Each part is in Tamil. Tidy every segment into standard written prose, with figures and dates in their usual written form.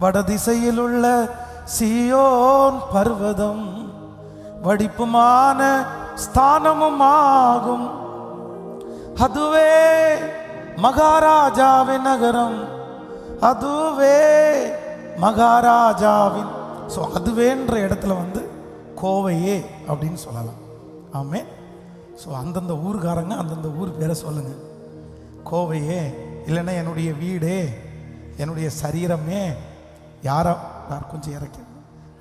வடதிசையில் உள்ள சீயோன் பர்வதம் வடிப்புமான ஸ்தானமுமாகும். அதுவே மகாராஜாவின் நகரம், அதுவே மகாராஜாவின். ஸோ அதுவேன்ற இடத்துல கோவையே அப்படின்னு சொல்லலாம். ஆமே. ஸோ அந்தந்த ஊர்காரங்க அந்தந்த ஊர் பேரை சொல்லுங்க. கோவையே, இல்லைன்னா என்னுடைய வீடே, என்னுடைய சரீரமே, யார் கொஞ்சம் இறக்கி,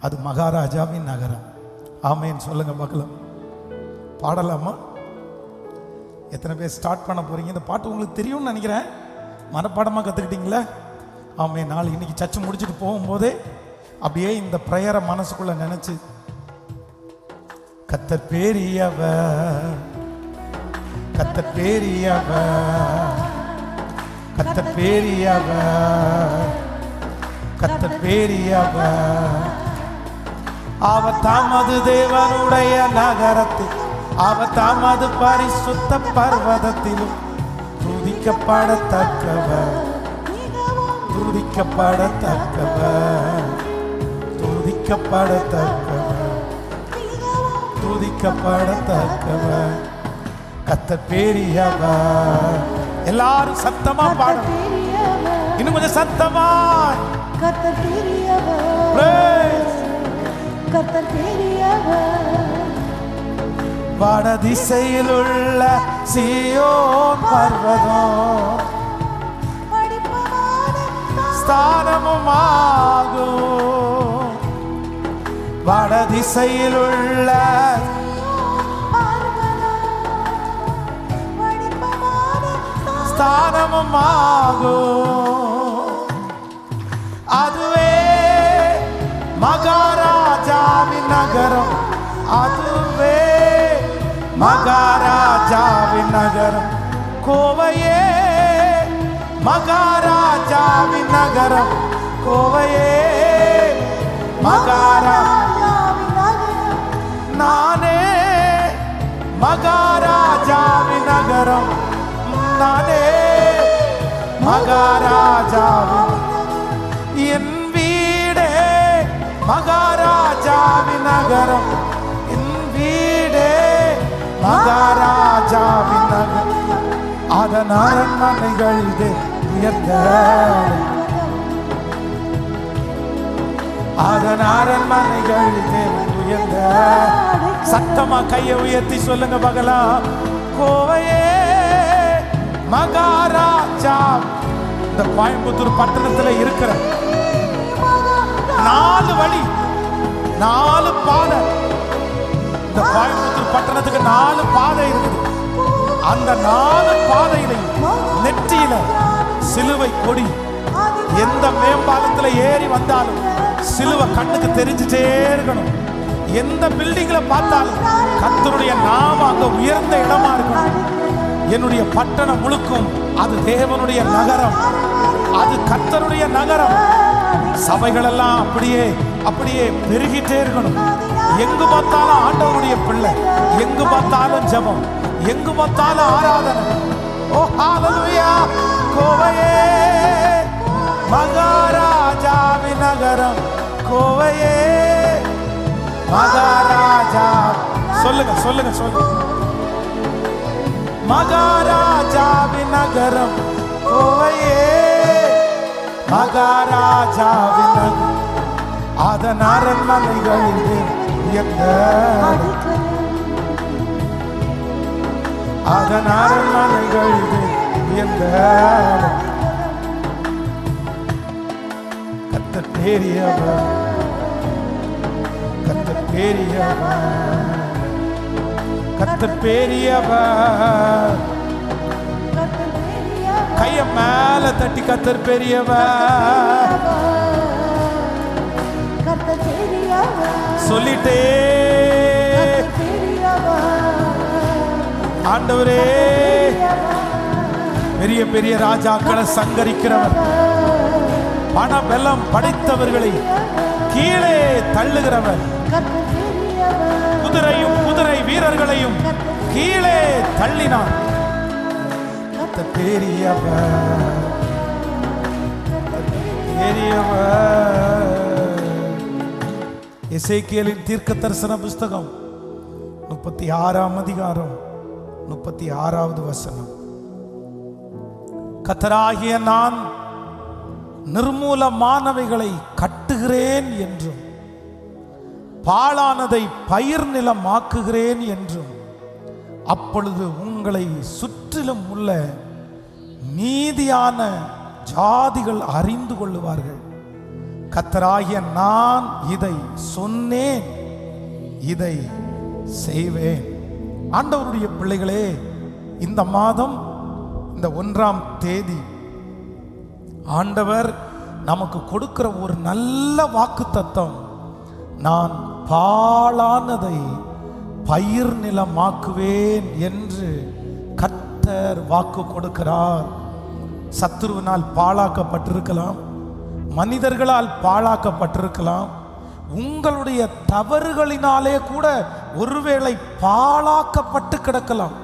அது மகாராஜாவின் நகரம். ஆமேன்னு சொல்லுங்க பார்க்கலாம். பாடலாமா? எத்தனை பேர் ஸ்டார்ட் பண்ண போறீங்க? இந்த பாட்டு உங்களுக்கு தெரியும்னு நினைக்கிறேன். மனப்பாடமாக கற்றுக்கிட்டீங்களா? ஆமே. நாள் இன்னைக்கு சர்ச்சு முடிச்சுட்டு போகும்போதே அப்படியே இந்த ப்ரேயரை மனசுக்குள்ள நினைச்சு, கர்த்தர் பெரியவர், கர்த்தர் பெரியவர், கர்த்தர் பெரியவர், கர்த்தர் பெரியவர். அவர் தமது தேவனுடைய நகரத்தில், அவர் தமது பரிசுத்த பர்வதத்திலும் துதிக்கப்படத்தக்கவர், துதிக்கப்படத்தக்கவர், துதிக்கப்படத்தக்கவர், துதிக்கப்படத்தக்கவர். கர்த்தர் பெரியவர். எல்லாரும் சத்தமா பாடணும். இன்னும் கொஞ்சம் சத்தமா. கர்த்தர் பெரியவர், கர்த்தர் பெரியவர். வடதிசையில் உள்ள சீயோன் பர்வதம் ஸ்தானமுமாகும். வடதிசையில் உள்ள ஸ்தானமுமாகும். அதுவே மகாராஜாவின் நகரம், அதுவே மகாராஜாவின் நகரம். கோவையே மகாராஜாவின் நகரம், கோவையே மகாராஜாவின் நகரம். நானே மகாராஜாவின் நகரம், நானே மகாராஜாவின். என் வீடே மகாராஜாவின் நகரம், என் வீடே மகாராஜாவின் நகரம். அதன் அரண்மனைகள் உயர்ந்த, அதன் அரண்மனைகள் உயர்ந்த. சத்தமா கையை உயர்த்தி சொல்லுங்க பார்க்கலாம். கோவையே மகாராஜா. இந்த கோயம்புத்தூர் பட்டணத்தில் இருக்கிற 4 வழி, 4 பாதை. இந்த கோயம்புத்தூர் பட்டணத்துக்கு 4 பாதை இருக்குது. அந்த 4 பாதையிலையும் நெற்றியில சிலுவை கொடி. எந்த மேம்பாலத்துல ஏறி வந்தாலும் சிலுவை கண்ணுக்கு தெரிஞ்சுட்டே இருக்கணும். எந்த பில்டிங்ல பார்த்தாலும் கர்த்தருடைய நாமம் அங்க உயர்ந்த இடமா இருக்கணும். என்னுடைய பட்டணம் முழுக்கும் அது தேவனுடைய நகரம், அது கர்த்தருடைய நகரம். சபைகள் எல்லாம் அப்படியே அப்படியே பெருகிட்டே இருக்கணும். எங்கு பார்த்தாலும் ஆண்டவருடைய பிள்ளை, எங்கு பார்த்தாலும் ஜெபம், எங்கு பார்த்தாலும் ஆராதனை. ஓ ஹalleluya. கோவையே மகாராஜாவின் நகரம், கோவையே மகாராஜா. சொல்லுங்க சொல்லுங்க சொல்லுங்க. மகாராஜாவின் நகரம், கோவையே மகாராஜாவின் நகரம். அதன் அரண்மனைகளில் உயர்ந்த, அதன் அரண்மனைகளில் உயர்ந்த. கர்த்தர் பெரியவர், கர்த்தர் பெரியவர், கர்த்தர் பெரியவர். கைய மேல தட்டி கர்த்தர் பெரியவர் சொல்லிட்டே. ஆண்டவரே பெரிய பெரிய ராஜாக்களை சங்கரிக்கிறவர், பண பலம் படைத்தவர்களை கீழே தள்ளுகிறவர், குதிரையும் குதிரை வீரர்களையும் கீழே தள்ளினார். பெரியவர் பெரியவர் எசேக்கியேலின் தீர்க்க தரிசன புஸ்தகம் 36ஆம் அதிகாரம் 36வது வசனம். கர்த்தராகிய நான் நிர்மூலமானவைகளை கட்டுகிறேன் என்றும் பாழானதை பயிர் நிலமாக்குகிறேன் என்றும் அப்பொழுது உங்களை சுற்றிலும் உள்ள மீதியான ஜாதிகள் அறிந்து கொள்ளுவார்கள். கர்த்தராகிய நான் இதை சொன்னேன், இதை செய்வேன். ஆண்டவருடைய பிள்ளைகளே, இந்த மாதம் இந்த 1ஆம் தேதி ஆண்டவர் நமக்கு கொடுக்கிற ஒரு நல்ல வாக்குத்தத்தம், நான் பாழானதை பயிர் நிலமாக்குவேன் என்று கர்த்தர் வாக்கு கொடுக்கிறார். சத்துருவினால் பாழாக்கப்பட்டிருக்கலாம், மனிதர்களால் பாழாக்கப்பட்டிருக்கலாம், உங்களுடைய தவறுகளினாலே கூட ஒருவேளை பாழாக்கப்பட்டு கிடக்கலாம்.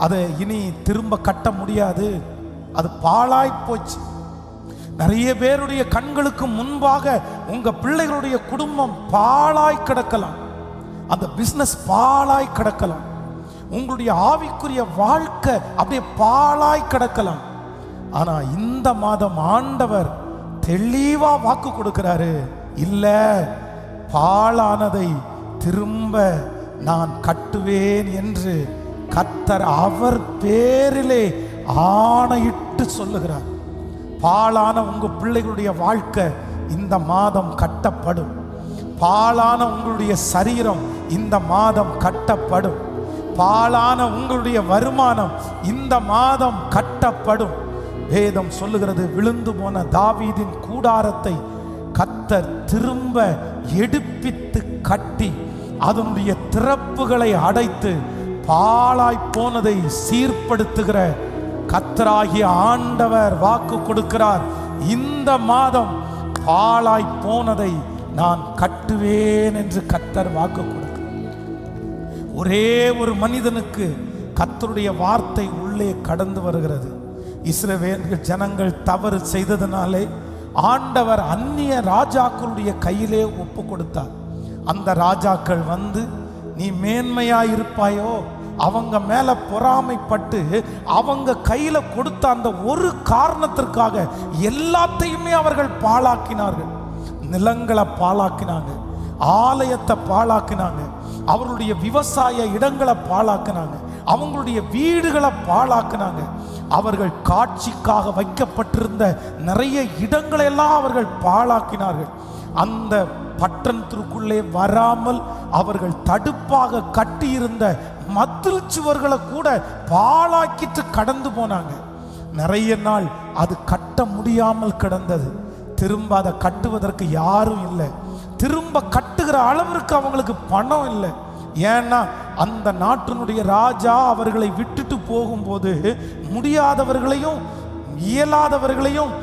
அதை இனி திரும்ப கட்ட முடியாது, அது பாழாய் போச்சு. நிறைய பேருடைய கண்களுக்கு முன்பாக உங்க பிள்ளைகளுடைய குடும்பம் பாழாய் கிடக்கலாம், அந்த பிசினஸ் பாழாய் கிடக்கலாம், உங்களுடைய ஆவிக்குரிய வாழ்க்கை அப்படியே பாழாய் கிடக்கலாம். ஆனா இந்த மாதம் ஆண்டவர் தெளிவா வாக்கு கொடுக்கிறாரு, இல்ல, பாழானதை திரும்ப நான் கட்டுவேன் என்று கர்த்தர் அவர் பேரிலே ஆணையிட்டு சொல்லுகிறார். பாழான உங்க பிள்ளைகளுடைய வாழ்க்கை இந்த மாதம் கட்டப்படும். பாழான உங்களுடைய சரீரம் இந்த மாதம் கட்டப்படும். பாழான உங்களுடைய வருமானம் இந்த மாதம் கட்டப்படும். வேதம் சொல்லுகிறது, விழுந்து போன தாவீதின் கூடாரத்தை கர்த்தர் திரும்ப எடுப்பித்து கட்டி அதனுடைய திறப்புகளை அடைத்து பாழாய் போனதை சீர்படுத்துகிற கர்த்தராகிய ஆண்டவர் வாக்கு கொடுக்கிறார். இந்த மாதம் பாழாய் போனதை நான் கட்டுவேன் என்று கர்த்தர் வாக்கு கொடுக்கிறார். ஒரே ஒரு மனிதனுக்கு கர்த்தருடைய வார்த்தை உள்ளே கடந்து வருகிறது. இஸ்ரவேல் ஜனங்கள் தவறு செய்ததினாலே ஆண்டவர் அந்நிய ராஜாக்களுடைய கையிலே ஒப்பு கொடுத்தார். அந்த ராஜாக்கள் வந்து, நீ மேன்மையா இருப்பாயோ, அவங்க மேல பொறாமைப்பட்டு அவங்க கையில கொடுத்த அந்த ஒரு காரணத்திற்காக எல்லாத்தையுமே அவர்கள் பாழாக்கினார்கள். நிலங்களை பாழாக்கினாங்க, ஆலயத்தை பாழாக்கினாங்க, அவருடைய விவசாய இடங்களை பாழாக்கினாங்க, அவங்களுடைய வீடுகளை பாழாக்கினாங்க. அவர்கள் காட்சிக்காக வைக்கப்பட்டிருந்த நிறைய இடங்களை எல்லாம் அவர்கள் பாழாக்கினார்கள். அந்த பட்டணத்திற்குள்ளே வராமல் அவர்கள் தடுப்பாக கட்டியிருந்த மதில் சுவர்களை கூட பாழாக்கிட்டு கடந்து போனாங்க. நிறைய நாள் அது கட்ட முடியாமல் கிடந்தது. திரும்ப அதை கட்டுவதற்கு யாரும் இல்லை, திரும்ப கட்டுகிற அளவிற்கு அவங்களுக்கு பணம் இல்லை. ஏன்னா அந்த நாட்டினுடைய ராஜா அவர்களை விட்டுட்டு போகும்போது முடியாதவர்களையும் இயலாதவர்களையும்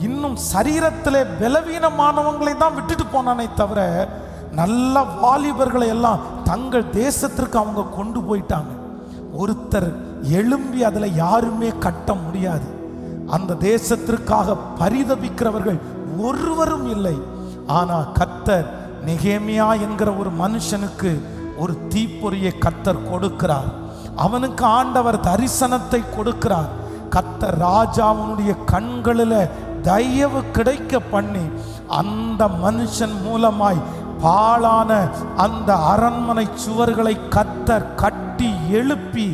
இன்னும் சரீரத்திலே பலவீனமானவங்களை தான் விட்டுட்டு போனானே தவிர நல்ல வாலிபர்களை எல்லாம் தங்கள் தேசத்திற்கு அவங்க கொண்டு போயிட்டாங்க. ஒருத்தர் எழும்பி அதில் யாருமே கட்ட முடியாது. அந்த தேசத்திற்காக பரிதபிக்கிறவர்கள் ஒருவரும் இல்லை. ஆனா கர்த்தர் நெகேமியா என்கிற ஒரு மனுஷனுக்கு ஒரு தீப்பொறியை கர்த்தர் கொடுக்கிறார். அவனுக்கு ஆண்டவர் தரிசனத்தை கொடுக்கிறார். கர்த்தர் ராஜாவுடைய கண்களில் தயவு கிடைக்க பண்ணி அந்த மனுஷன் மூலமாய் பாழான அந்த அரண்மனை சுவர்களை கர்த்தர் கட்டி எழுப்பி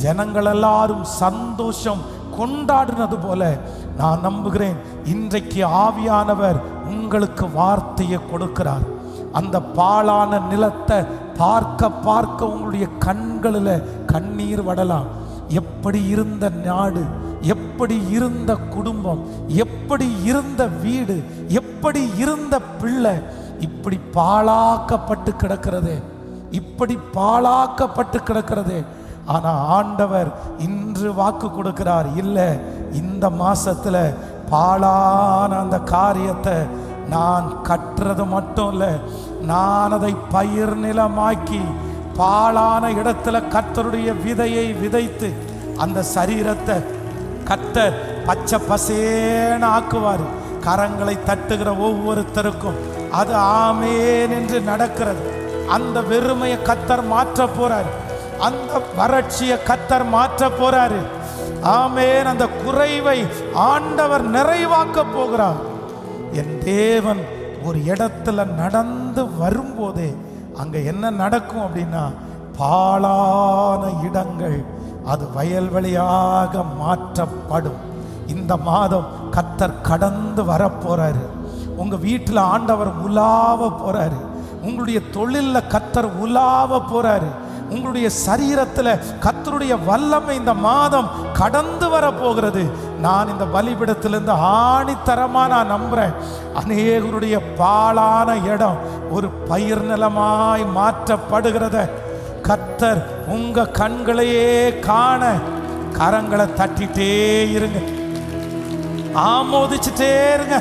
ஜனங்கள் எல்லாரும் சந்தோஷம் கொண்டாடினது போல நான் நம்புகிறேன் இன்றைக்கு ஆவியானவர் உங்களுக்கு வார்த்தையை கொடுக்கிறார். அந்த பாழான நிலத்தை பார்க்க பார்க்க உங்களுடைய கண்களில் கண்ணீர் வடலாம். எப்படி இருந்த நாடு, எப்படி இருந்த குடும்பம், எப்படி இருந்த வீடு, எப்படி இருந்த பிள்ளை இப்படி பாழாக்கப்பட்டு கிடக்கிறதே, இப்படி பாழாக்கப்பட்டு கிடக்கிறதே. ஆனா ஆண்டவர் இன்று வாக்கு கொடுக்கிறார், இல்லை, இந்த மாசத்துல பாழான அந்த காரியத்தை நான் கட்டுறது மட்டும் இல்லை, நான் அதை பயிர் நிலமாக்கி பாழான இடத்துல கர்த்தருடைய விதையை விதைத்து அந்த சரீரத்தை கர்த்தர் பச்சை பசேன ஆக்குவார். கரங்களை தட்டுகிற ஒவ்வொருத்தருக்கும் அது ஆமேன் என்று நடக்கிறது. அந்த வெறுமையை கர்த்தர் மாற்ற போறாரு. அந்த வறட்சியை கர்த்தர் மாற்ற போறாரு. ஆமேன். அந்த குறைவை ஆண்டவர் நிறைவாக்க போகிறார். என் தேவன் ஒரு இடத்துல நடந்து வரும்போதே அங்க என்ன நடக்கும் அப்படின்னா, பாழான இடங்கள் அது வயல்வெளியாக மாற்றப்படும். இந்த மாதம் கர்த்தர் கடந்து வரப்போறாரு. உங்க வீட்டில் ஆண்டவர் உலாவ போறாரு. உங்களுடைய தொழிலில் கர்த்தர் உலாவ போறாரு. உங்களுடைய சரீரத்தில் கர்த்தருடைய வல்லமை இந்த மாதம் கடந்து வர போகிறது. நான் இந்த பலிபீடத்திலிருந்து ஆணித்தரமா நான் நம்புறேன், அநேகருடைய பாழான இடம் ஒரு பயிர் நிலமாய் மாற்றப்படுகிறத கர்த்தர் உங்க கண்களையே காண கரங்களை தட்டிட்டே இருங்க, ஆமோதிச்சுட்டே இருங்க,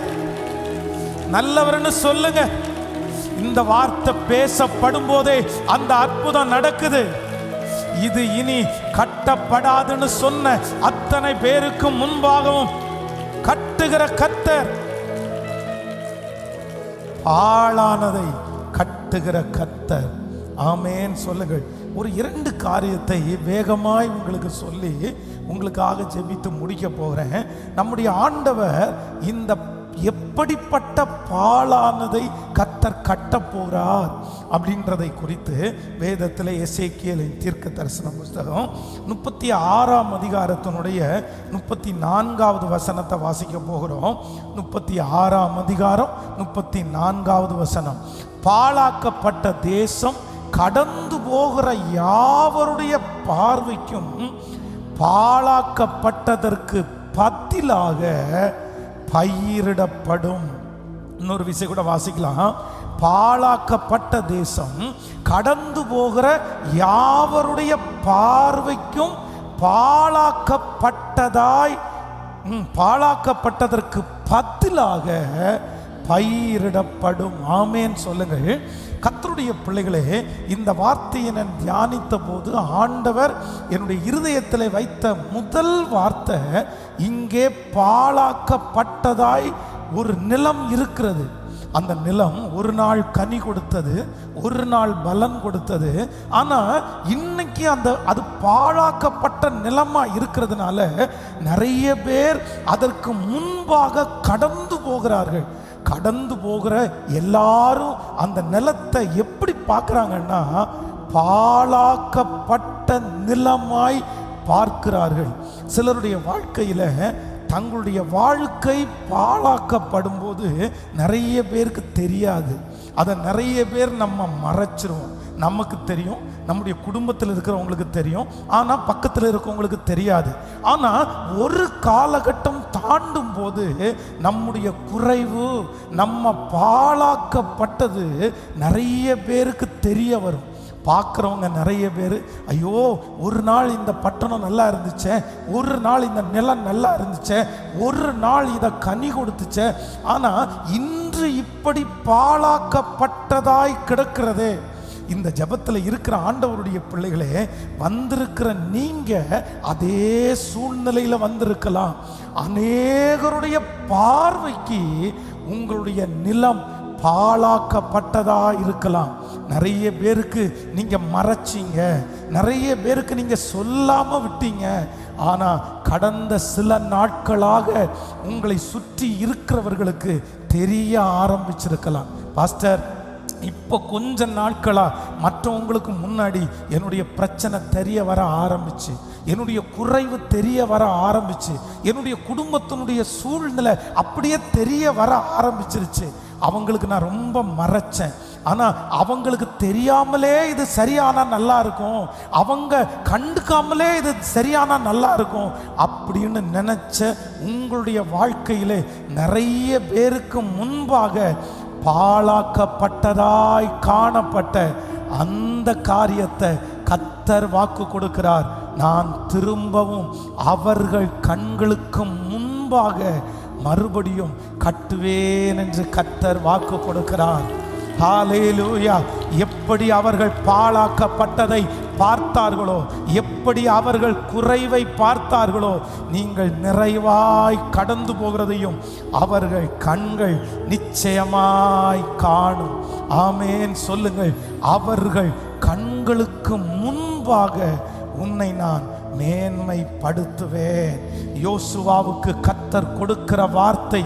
நல்லவர்னு சொல்லுங்க. இந்த வார்த்தை பேசப்படும் போதே அந்த அற்புதம் நடக்குது. இது இனி கட்டப்படாதுன்னு சொன்ன அத்தனை பேருக்கு முன்பாகவும் கட்டுகிற கர்த்தர், பாழானதை கட்டுகிற கர்த்தர். ஆமேன் சொல்லுங்கள். ஒரு 2 காரியத்தை வேகமாய் உங்களுக்கு சொல்லி உங்களுக்காக ஜெபித்து முடிக்க போகிறேன். நம்முடைய ஆண்டவர் இந்த எப்படிப்பட்ட பாழானதை கர்த்தர் கட்ட போகிறார் அப்படின்றதை குறித்து வேதத்தில் எசேக்கியேலின் தீர்க்க தரிசன புஸ்தகம் 36ஆம் அதிகாரத்தினுடைய 34வது வசனத்தை வாசிக்க போகிறோம். 36ஆம் அதிகாரம் 34வது வசனம். பாழாக்கப்பட்ட தேசம் கடந்து போகிற யாவருடைய பார்வைக்கும் பாழாக்கப்பட்டதற்கு பதிலாக பயிரிடப்படும். இன்னொரு விஷயம் கூட வாசிக்கலாம். பாழாக்கப்பட்ட தேசம் கடந்து போகிற யாவருடைய பார்வைக்கும் பாழாக்கப்பட்டதற்கு பதிலாக பயிரிடப்படும். ஆமேன் சொல்லுங்கள். கர்த்தருடைய பிள்ளைகளே, இந்த வார்த்தையை நான் தியானித்த போது ஆண்டவர் என்னுடைய இருதயத்தில் வைத்த முதல் வார்த்தை, இங்கே பாழாக்கப்பட்டதாய் ஒரு நிலம் இருக்கிறது. அந்த நிலம் ஒரு நாள் கனி கொடுத்தது, ஒரு நாள் பலன் கொடுத்தது. ஆனால் இன்னைக்கு அது பாழாக்கப்பட்ட நிலமா இருக்கிறதுனால நிறைய பேர் அதற்கு முன்பாக கடந்து போகிறார்கள். கடந்து போகிற எல்லாரும் அந்த நிலத்தை எப்படி பார்க்குறாங்கன்னா, பாழாக்கப்பட்ட நிலமாய் பார்க்கிறார்கள். சிலருடைய வாழ்க்கையில் தங்களுடைய வாழ்க்கை பாழாக்கப்படும் போது நிறைய பேருக்கு தெரியாது. அதை நிறைய பேர் நம்ம மறைச்சிருவோம். நமக்கு தெரியும், நம்முடைய குடும்பத்தில் இருக்கிறவங்களுக்கு தெரியும், ஆனால் பக்கத்தில் இருக்கவங்களுக்கு தெரியாது. ஆனால் ஒரு காலகட்டம் தாண்டும் போது நம்முடைய குறைவு, நம்ம பாழாக்கப்பட்டது நிறைய பேருக்கு தெரிய வரும். பார்க்குறவங்க நிறைய பேர், ஐயோ ஒரு நாள் இந்த பட்டணம் நல்லா இருந்துச்சே, ஒரு நாள் இந்த நிலம் நல்லா இருந்துச்சே, ஒரு நாள் இதை கனி கொடுத்துச்சே, ஆனால் இன்று இப்படி பாழாக்கப்பட்டதாய் கிடக்கிறதே. இந்த ஜபத்தில் இருக்கிற ஆண்டவருடைய பிள்ளைகளே, வந்திருக்கிற நீங்க அதே சூழ்நிலையில் வந்திருக்கலாம். அநேகருடைய பார்வைக்கு உங்களுடைய நிலம் பாழாக்கப்பட்டதா இருக்கலாம். நிறைய பேருக்கு நீங்க மறைச்சிங்க, நிறைய பேருக்கு நீங்க சொல்லாம விட்டீங்க. ஆனா கடந்த சில நாட்களாக உங்களை சுற்றி இருக்கிறவர்களுக்கு தெரிய ஆரம்பிச்சிருக்கலாம். பாஸ்டர், இப்போ கொஞ்ச நாட்களா மற்றவங்களுக்கு முன்னாடி என்னுடைய பிரச்சனை தெரிய வர ஆரம்பிச்சு, என்னுடைய குறைவு தெரிய வர ஆரம்பிச்சு, என்னுடைய குடும்பத்தினுடைய சூழ்நிலை அப்படியே தெரிய வர ஆரம்பிச்சிருச்சு. அவங்களுக்கு நான் ரொம்ப மறைச்சேன், ஆனால் அவங்களுக்கு தெரியாமலே இது சரியானா நல்லா இருக்கும், அவங்க கண்டுக்காமலே இது சரியானா நல்லா இருக்கும் அப்படின்னு நினைச்ச உங்களுடைய வாழ்க்கையிலே நிறைய பேருக்கு முன்பாக பாழாக்கப்பட்டதாய் காணப்பட்ட அந்த காரியத்தை கர்த்தர் வாக்கு கொடுக்கிறார். நான் திரும்பவும் அவர்கள் கண்களுக்கு முன்பாக மறுபடியும் கட்டுவேன் என்று கர்த்தர் வாக்கு கொடுக்கிறார். ஹல்லேலூயா. எப்படி அவர்கள் பாழாக்கப்பட்டதை பார்த்தார்களோ, எப்படி அவர்கள் குறைவை பார்த்தார்களோ, நீங்கள் நிறைவாய் கடந்து போகிறதையும் அவர்கள் கண்கள் நிச்சயமாய் காணும். ஆமேன் சொல்லுங்கள். அவர்கள் கண்களுக்கு முன்பாக உன்னை நான் மேன்மைப்படுத்துவேன். யோசுவாவுக்கு கர்த்தர் கொடுக்கிற வார்த்தை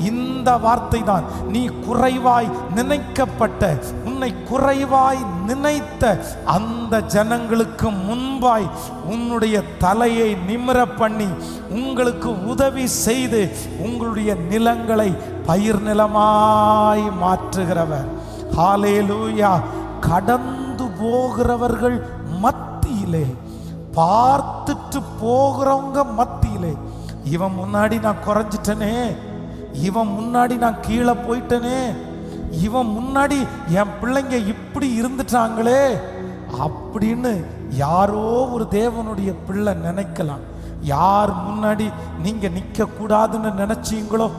இந்த வார்த்தை தான். நீ குறைவாய் நினைக்கப்பட்ட, உன்னை குறைவாய் நினைத்த அந்த ஜனங்களுக்கு முன்பாய் உன்னுடைய தலையை நிமிர பண்ணி உங்களுக்கு உதவி செய்து உங்களுடைய நிலங்களை பயிர் நிலமாய் மாற்றுகிறவர். ஹல்லேலூயா. கடந்து போகிறவர்கள் மத்தியிலே, பார்த்துட்டு போகிறவங்க மத்தியிலே, இவன் முன்னாடி நான் குறைஞ்சிட்டனே, இவன் முன்னாடி நான் கீழே போயிட்டனே, இவன் முன்னாடி என் பிள்ளைங்க இப்படி இருந்துட்டாங்களே அப்படின்னு யாரோ ஒரு தேவனுடைய பிள்ளை நினைக்கலாம். யார் முன்னாடி நீங்க நிற்க கூடாதுன்னு நினைச்சீங்களோ,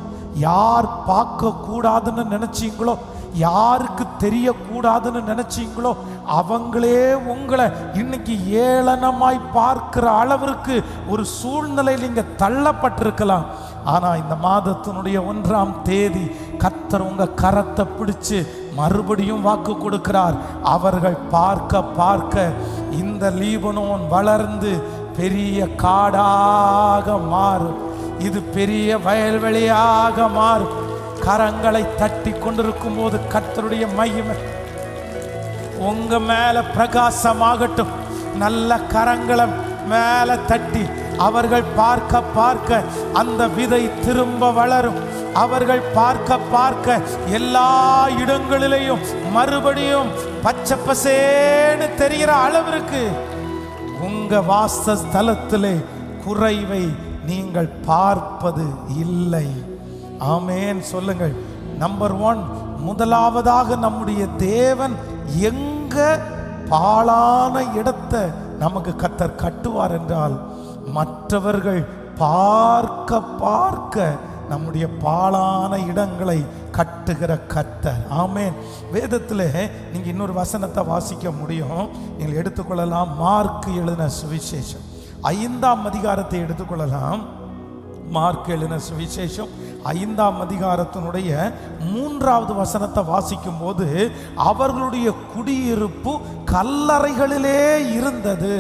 யார் பார்க்க கூடாதுன்னு நினைச்சீங்களோ, யாருக்கு தெரியக்கூடாதுன்னு நினைச்சீங்களோ, அவங்களே உங்களை இன்னைக்கு ஏளனமாய் பார்க்கிற அளவிற்கு ஒரு சூழ்நிலையில் நீங்க தள்ளப்பட்டிருக்கலாம். ஆனா இந்த மாதத்தினுடைய 1ஆம் தேதி கர்த்தர் உங்க கரத்தை பிடிச்சு மறுபடியும் வாக்கு கொடுக்கிறார். அவர்கள் பார்க்க பார்க்க இந்த லீபனோன் வளர்ந்து பெரிய காடாக மாறும், இது பெரிய வயல்வெளியாக மாறும். கரங்களை தட்டி கொண்டிருக்கும் போது கர்த்தருடைய மகிமை உங்க மேல பிரகாசமாகட்டும். நல்ல கரங்களை மேல தட்டி அவர்கள் பார்க்க பார்க்க அந்த விதை திரும்ப வளரும். அவர்கள் பார்க்க பார்க்க எல்லா இடங்களிலேயும் மறுபடியும் பச்சை பசேன்னு தெரிகிற அளவிற்கு உங்க வாசஸ்தலத்திலே குறைவை நீங்கள் பார்ப்பது இல்லை. ஆமேன் சொல்லுங்கள். நம்பர் 1, முதலாவதாக நம்முடைய தேவன் எங்க பாழான இடத்தை நமக்கு கர்த்தர் கட்டுவார் என்றால், மற்றவர்கள் பார்க்க பார்க்க நம்முடைய பாழான இடங்களை கட்டுகிற கர்த்தர். ஆமேன். வேதத்தில் நீங்க இன்னொரு வசனத்தை வாசிக்க முடியும். நீங்கள் எடுத்துக்கொள்ளலாம். மார்க் எழுதின சுவிசேஷம் 5ஆம் அதிகாரத்தை எடுத்துக்கொள்ளலாம். மார்க் எழுதின சுவிசேஷம் 5ஆம் அதிகாரத்தினுடைய 3வது வசனத்தை வாசிக்கும் போது, அவர்களுடைய குடியிருப்பு கல்லறைகளிலே இருந்தது,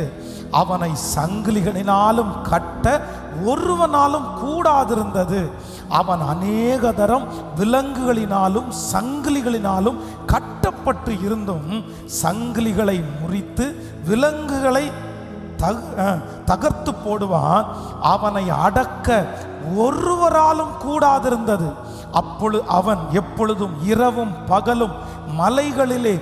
அவனை சங்கிலிகளினாலும் கட்ட ஒருவனாலும் கூடாதிருந்தது, அவன் அநேக தரம் விலங்குகளினாலும் சங்கிலிகளினாலும் கட்டப்பட்டு இருந்தும் சங்கிலிகளை முறித்து விலங்குகளை தகர்த்து போடுவான், அவனை அடக்க ஒருவராலும் கூடாதிருந்தது. அப்பொழுது அவன் எப்பொழுதும் இரவும் பகலும் மலைகளிலே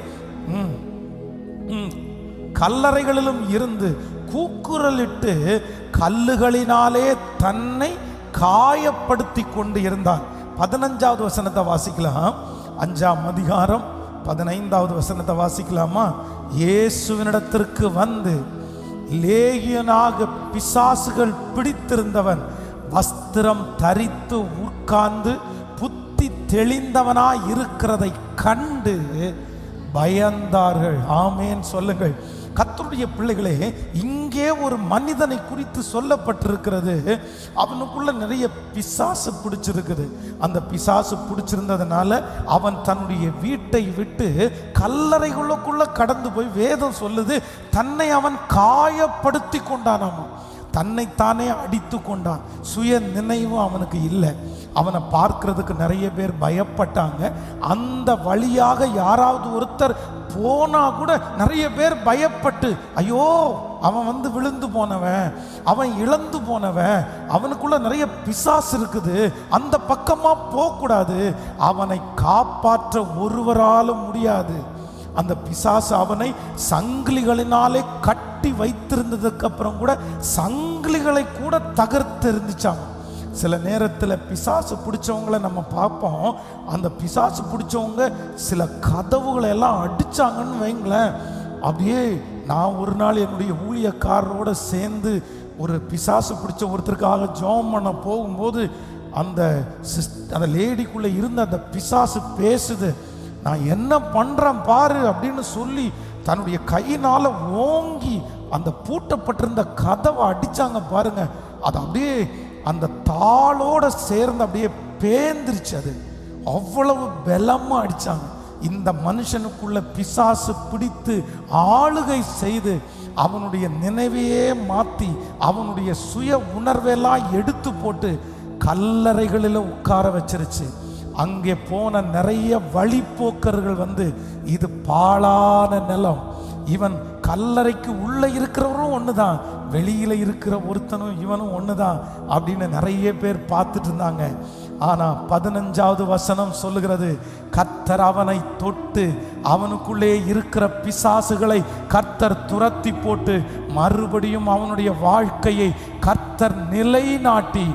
கல்லறைகளிலும் இருந்து கூக்குரலிட்டு கல்லுகளினாலே தன்னை காயப்படுத்தி கொண்டு இருந்தான். 15வது வசனத்தை வாசிக்கலாம். 5ஆம் அதிகாரம் 15வது வசனத்தை வாசிக்கலாமா? இயேசுவினிடத்திற்கு வந்து லேகியனாக பிசாசுகள் பிடித்திருந்தவன் வஸ்திரம் தரித்து உட்கார்ந்து புத்தி தெளிந்தவனாய் இருக்கிறதை கண்டு பயந்தார்கள். ஆமேன் சொல்லுங்கள். கர்த்தருடைய பிள்ளைகளே, இங்கே ஒரு மனிதனை குறித்து சொல்லப்பட்டிருக்கிறது. அவனுக்குள்ள நிறைய பிசாசு பிடிச்சிருக்குது. அந்த பிசாசு பிடிச்சிருந்ததுனால அவன் தன்னுடைய வீட்டை விட்டு கல்லறைகளுக்குள்ள கடந்து போய், வேதம் சொல்லுது, தன்னை அவன் காயப்படுத்தி கொண்டானாமா, தன்னைத்தானே அடித்து கொண்டான். சுய நினைவும் அவனுக்கு இல்லை. அவனை பார்க்கிறதுக்கு நிறைய பேர் பயப்பட்டாங்க. அந்த வழியாக யாராவது ஒருத்தர் போனா கூட நிறைய பேர் பயப்பட்டு, ஐயோ அவன் வந்து விழுந்து போனவன், அவன் இழந்து போனவன், அவனுக்குள்ள நிறைய பிசாசு இருக்குது, அந்த பக்கமா போகக்கூடாது, அவனை காப்பாற்ற ஒருவராலும் முடியாது. அந்த பிசாசு அவனை சங்கிலிகளினாலே கட்டி வைத்திருந்ததுக்கு அப்புறம் கூட சங்கிலிகளை கூட தகர்த்து இருந்துச்சாங்க. சில நேரத்தில் பிசாசு பிடிச்சவங்களை நம்ம பார்ப்போம். அந்த பிசாசு பிடிச்சவங்க சில கதவுகளை எல்லாம் அடிச்சாங்கன்னு வைங்களேன். அப்படியே நான் ஒரு நாள் என்னுடைய ஊழியக்காரரோட சேர்ந்து ஒரு பிசாசு பிடிச்ச ஒருத்தருக்காக ஜெபம் பண்ண போகும்போது, அந்த லேடிக்குள்ளே இருந்த அந்த பிசாசு பேசுது, நான் என்ன பண்ணுறேன் பாரு அப்படின்னு சொல்லி தன்னுடைய கையினால் ஓங்கி அந்த பூட்டப்பட்டிருந்த கதவை அடிச்சாங்க பாருங்க. அது அப்படியே அந்த தாளோட சேர்ந்து அப்படியே பேந்திருச்சு. அது அவ்வளவு பலமா அடிச்சாங்க. இந்த மனுஷனுக்குள்ள பிசாசு பிடித்து ஆளுகை செய்து அவனுடைய நினைவையே மாற்றி அவனுடைய சுய உணர்வெல்லாம் எடுத்து போட்டு கல்லறைகளில் உட்கார வச்சிருச்சு. அங்கே போன நிறைய வழிப்போக்கர்கள் வந்து இது பாழான நிலம், இவன் கல்லறைக்கு உள்ள இருக்கிறவரும் ஒண்ணுதான், வெளியில இருக்கிற ஒருத்தனும் இவனும் ஒண்ணுதான் அப்படின்னு நிறைய பேர் பார்த்துட்டு இருந்தாங்க. ஆனா 15வது வசனம் சொல்லுகிறது, கர்த்தர் அவனை தொட்டு அவனுக்குள்ளே இருக்கிற பிசாசுகளை கர்த்தர் துரத்தி போட்டு மறுபடியும் அவனுடைய வாழ்க்கையை கர்த்தர் நிலைநாட்டி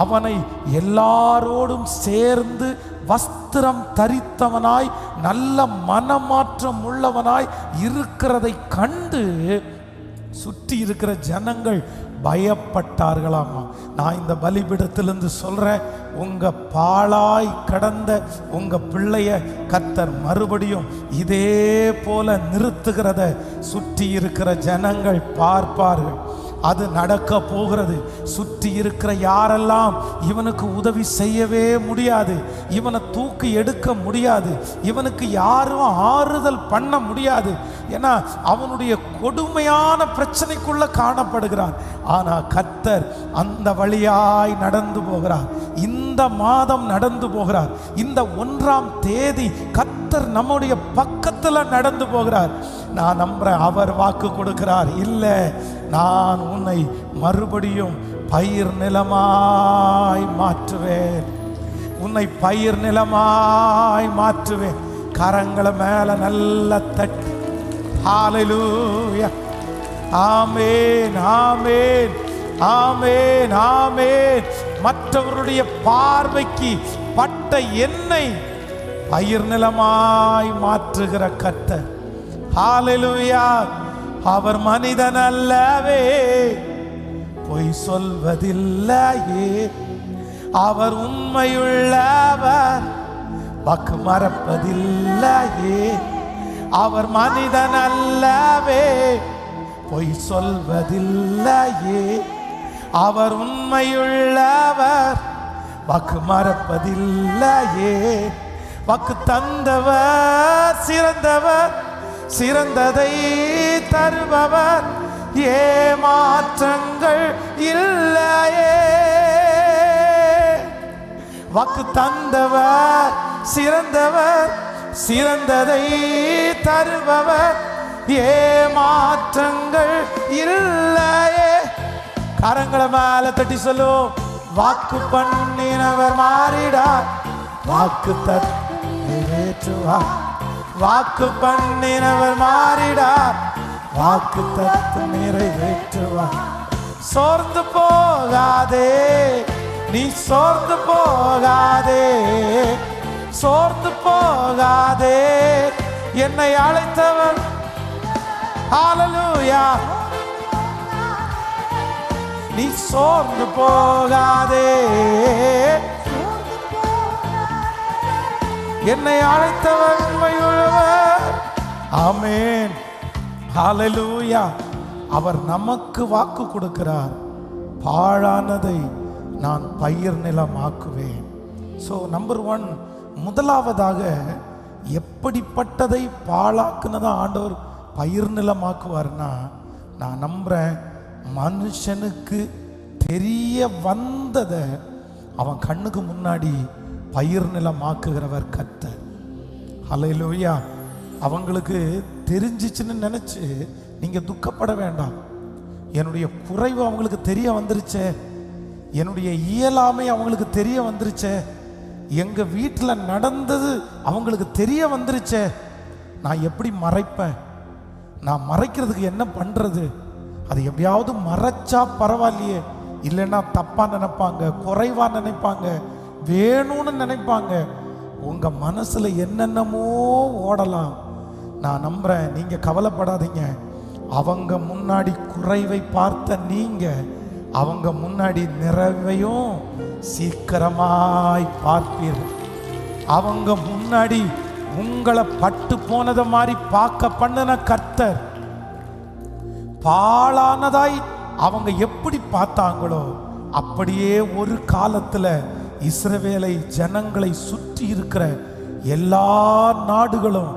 அவனை எல்லாரோடும் சேர்ந்து வஸ்திரம் தரித்தவனாய் நல்ல மனமாற்றம் உள்ளவனாய் இருக்கிறதை கண்டு சுற்றி இருக்கிற ஜனங்கள் பயப்பட்டார்களாமா. நான் இந்த பலிபீடத்திலிருந்து சொல்றேன், உங்க பாழாய் கடந்த உங்க பிள்ளைய கர்த்தர் மறுபடியும் இதே போல நிறுத்துகிறத சுற்றி இருக்கிற ஜனங்கள் பார்ப்பார்கள். அது நடக்க போகிறது. சுற்றி இருக்கிற யாரெல்லாம் இவனுக்கு உதவி செய்யவே முடியாது, இவனை தூக்கி எடுக்க முடியாது, இவனுக்கு யாரும் ஆறுதல் பண்ண முடியாது. ஏன்னா அவனுடைய கொடுமையான பிரச்சனைக்குள்ள காணப்படுகிறான். ஆனா கர்த்தர் அந்த வழியாய் நடந்து போகிறார். இந்த மாதம் நடந்து போகிறார். இந்த 1ஆம் தேதி கர்த்தர் நம்முடைய பக்கத்துல நடந்து போகிறார். நான் நம்புறேன், அவர் வாக்கு கொடுக்கிறார், இல்லை நான் உன்னை மறுபடியும் பயிர் நிலமாய் மாற்றுவேன், உன்னை பயிர் நிலமாய் மாற்றுவேன். கரங்களை மேல நல்ல தட்டி ஹல்லேலூயா, ஆமென் ஆமென் ஆமென் ஆமென். மற்றவருடைய பார்வைக்கு பட்ட எண்ணெய் பயிர் நிலமாய் மாற்றுகிற கர்த்தர். ஹல்லேலூயா. அவர் மனிதன் அல்லவே, பொய் சொல்வதில்லையே, அவர் உண்மையுள்ளவர், வாக்கு மறப்பதில்லையே. அவர் மனிதன் அல்லவே, பொய் சொல்வதில்லையே, அவர் உண்மையுள்ளவர், வாக்கு மறப்பதில்லையே. வாக்கு தந்தவர் சிறந்தவர், சிறந்ததை தருபவர், ஏமாற்றங்கள் இல்லையே. வாக்கு தந்தவர் சிறந்தவர், சிறந்ததை தருபவர், ஏமாற்றங்கள் இல்லையே. கரங்களை மேல தட்டி சொல்லு, வாக்கு பண்ணினவர் மாறிடார், வாக்கு தட்டி நிறைவேற்றுவார். வாக்கு பண்ணினவர் மாறிடார், வாக்கு தத்து நிறைவேற்றுவார். சோர்ந்து போகாதே, நீ சோர்ந்து போகாதே, சோர்ந்து போகாதே, என்னை அழைத்தவர். ஹல்லேலூயா. நீ சோர்ந்து போகாதே, என்னை அழைத்தவர் உண்மையுள்ளவர். ஆமென் ஹல்லேலூயா. அவர் நமக்கு வாக்கு கொடுக்கிறார், பாழானதை நான் பயிர் நிலமாக்குவேன். ஸோ நம்பர் 1, முதலாவதாக எப்படிப்பட்டதை பாழாக்குனதா ஆண்டவர் பயிர் நிலமாக்குவார்னா, நான் நம்புறேன் மனுஷனுக்கு தெரிய வந்ததை அவன் கண்ணுக்கு முன்னாடி பயிர் நிலமாக்குகிறவர் கர்த்தர். ஹல்லேலூயா. அவங்களுக்கு தெரிஞ்சிச்சுன்னு நினைச்சு நீங்க துக்கப்பட வேண்டாம். என்னுடைய குறைவு அவங்களுக்கு தெரிய வந்துருச்சே, என்னுடைய இயலாமை அவங்களுக்கு தெரிய வந்துருச்சே, எங்க வீட்டில் நடந்தது அவங்களுக்கு தெரிய வந்துருச்சே, நான் எப்படி மறைப்பேன், நான் மறைக்கிறதுக்கு என்ன பண்றது, அது எப்படியாவது மறைச்சா பரவாயில்லையே, இல்லைன்னா தப்பா நினைப்பாங்க, குறைவா நினைப்பாங்க, வேணும்னு நினைப்பாங்க. உங்க மனசுல என்னென்னமோ ஓடலாம். நான் நம்புறேன், நீங்க கவலைப்படாதீங்க. அவங்க முன்னாடி குறைவை பார்த்த நீங்க அவங்க முன்னாடி நிறைவையும் சீக்கிரமாய் பார்ப்பீர்கள். அவங்க முன்னாடி உங்களை பட்டு போனதை மாதிரி பார்க்க பண்ணின கர்த்தர் பாழானதாய் அவங்க எப்படி பார்த்தாங்களோ அப்படியே ஒரு காலத்துல இஸ்ரவேலை ஜனங்களை சுற்றி இருக்கிற எல்லா நாடுகளும்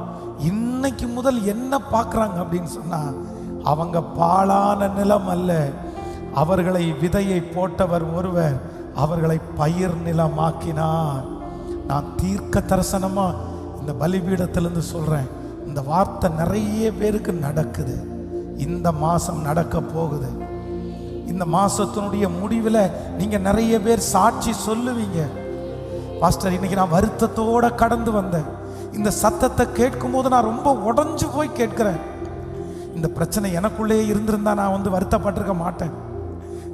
இன்னைக்கு முதல் என்ன பார்க்கறாங்க அப்படின்னு சொன்னா, அவங்க பாழான நிலம் அல்ல, அவர்களை விதையை போட்டவர் ஒருவர் அவர்களை பயிர் நிலமாக்கினார். நான் தீர்க்க தரிசனமா இந்த பலிபீடத்திலிருந்து சொல்றேன், இந்த வார்த்தை நிறைய பேருக்கு நடக்குது. இந்த மாசம் நடக்க போகுது. இந்த மாசத்தினுடைய முடிவில் நீங்க நிறைய பேர் சாட்சி சொல்லுவீங்க. பாஸ்டர், இன்னைக்கு நான் வருத்தத்தோட கடந்து வந்தேன். இந்த சத்தத்தை கேட்கும் போது நான் ரொம்ப உடைஞ்சு போய் கேட்கிறேன். இந்த பிரச்சனை எனக்குள்ளேயே இருந்திருந்தா நான் வருத்தப்பட்டிருக்க மாட்டேன்.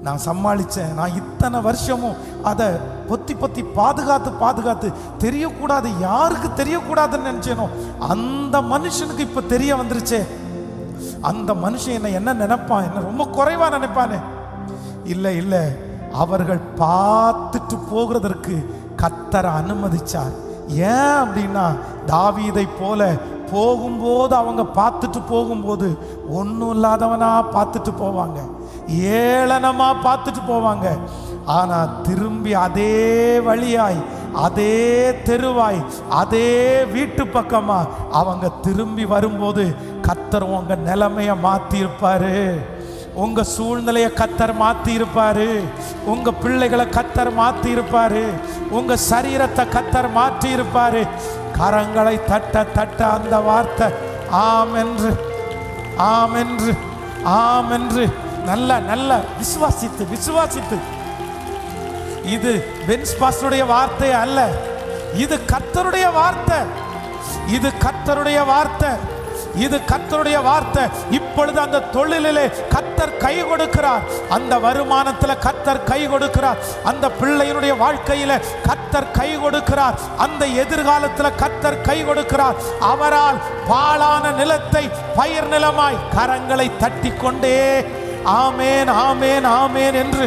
நான் சமாளித்தேன். நான் இத்தனை வருஷமும் அதை பொத்தி பாதுகாத்து தெரியக்கூடாது, யாருக்கு தெரியக்கூடாதுன்னு நினைச்சேனோ அந்த மனுஷனுக்கு இப்ப தெரிய வந்துருச்சே. அந்த மனுஷன் என்ன நினைப்பான், என்ன ரொம்ப குறைவா நினைப்பானே. இல்லை, அவர்கள் பார்த்துட்டு போகிறதற்கு கர்த்தர் அனுமதிச்சார். ஏன் அப்படின்னா, தாவீதை போல போகும்போது அவங்க பார்த்துட்டு போகும்போது ஒன்றும் இல்லாதவனா பார்த்துட்டு போவாங்க, ஏளனமா பார்த்துட்டு போவாங்க. ஆனா திரும்பி அதே வழியாய், அதே தெருவாய், அதே வீட்டு பக்கமா அவங்க திரும்பி வரும்போது கர்த்தர் உங்க நிலைமைய மாத்தி இருப்பாரு. உங்க சூழ்நிலையை கர்த்தர் மாத்தி இருப்பாரு. உங்க பிள்ளைகளை கர்த்தர் மாத்தி இருப்பாரு. உங்க சரீரத்தை கர்த்தர் மாற்றி இருப்பாரு. கரங்களை தட்ட அந்த வார்த்தை ஆமென்று ஆமென்று ஆமென்று நல்ல விசுவாசித்து இது பென்ஸ் பாஸ்டருடைய வார்த்தை அல்ல, இது கர்த்தருடைய வார்த்தை. இது கர்த்தருடைய வார்த்தை. இது கர்த்தருடைய வார்த்தை. இப்பொழுது அந்த தொழிலிலே கர்த்தர் கை கொடுக்கிறார். அந்த வருமானத்தில் கர்த்தர் கை கொடுக்கிறார். அந்த பிள்ளையினுடைய வாழ்க்கையில கர்த்தர் கை கொடுக்கிறார். அந்த எதிர்காலத்தில் கர்த்தர் கை கொடுக்கிறார். அவரால் பாழான நிலத்தை பயிர் நிலமாய் கரங்களை தட்டி கொண்டே ஆமேன் ஆமேன் ஆமேன் என்று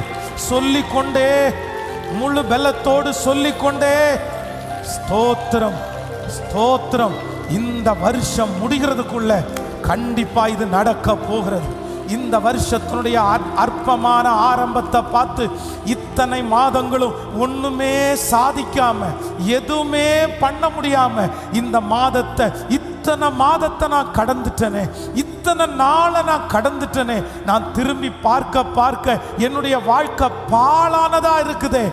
சொல்லிக்கொண்டே, முழு பலத்தோடு சொல்லிக்கொண்டே, ஸ்தோத்திரம் ஸ்தோத்திரம். இந்த வருஷம் முடிகிறதுக்குள்ள கண்டிப்பா இது நடக்க போகிறது. இந்த வருஷத்தினுடைய அற்பமான ஆரம்பத்தை பார்த்து இத்தனை மாதங்களும் ஒண்ணுமே சாதிக்காம, எதுவுமே பண்ண முடியாம, இந்த மாதத்தை இத்தனை மாதத்தை நான் கடந்துட்டேனே, இத்தனை நாளை நான் கடந்துட்டேனே, நான் திரும்பி பார்க்க என்னுடைய வாழ்க்கை பாழானதா இருக்குதே.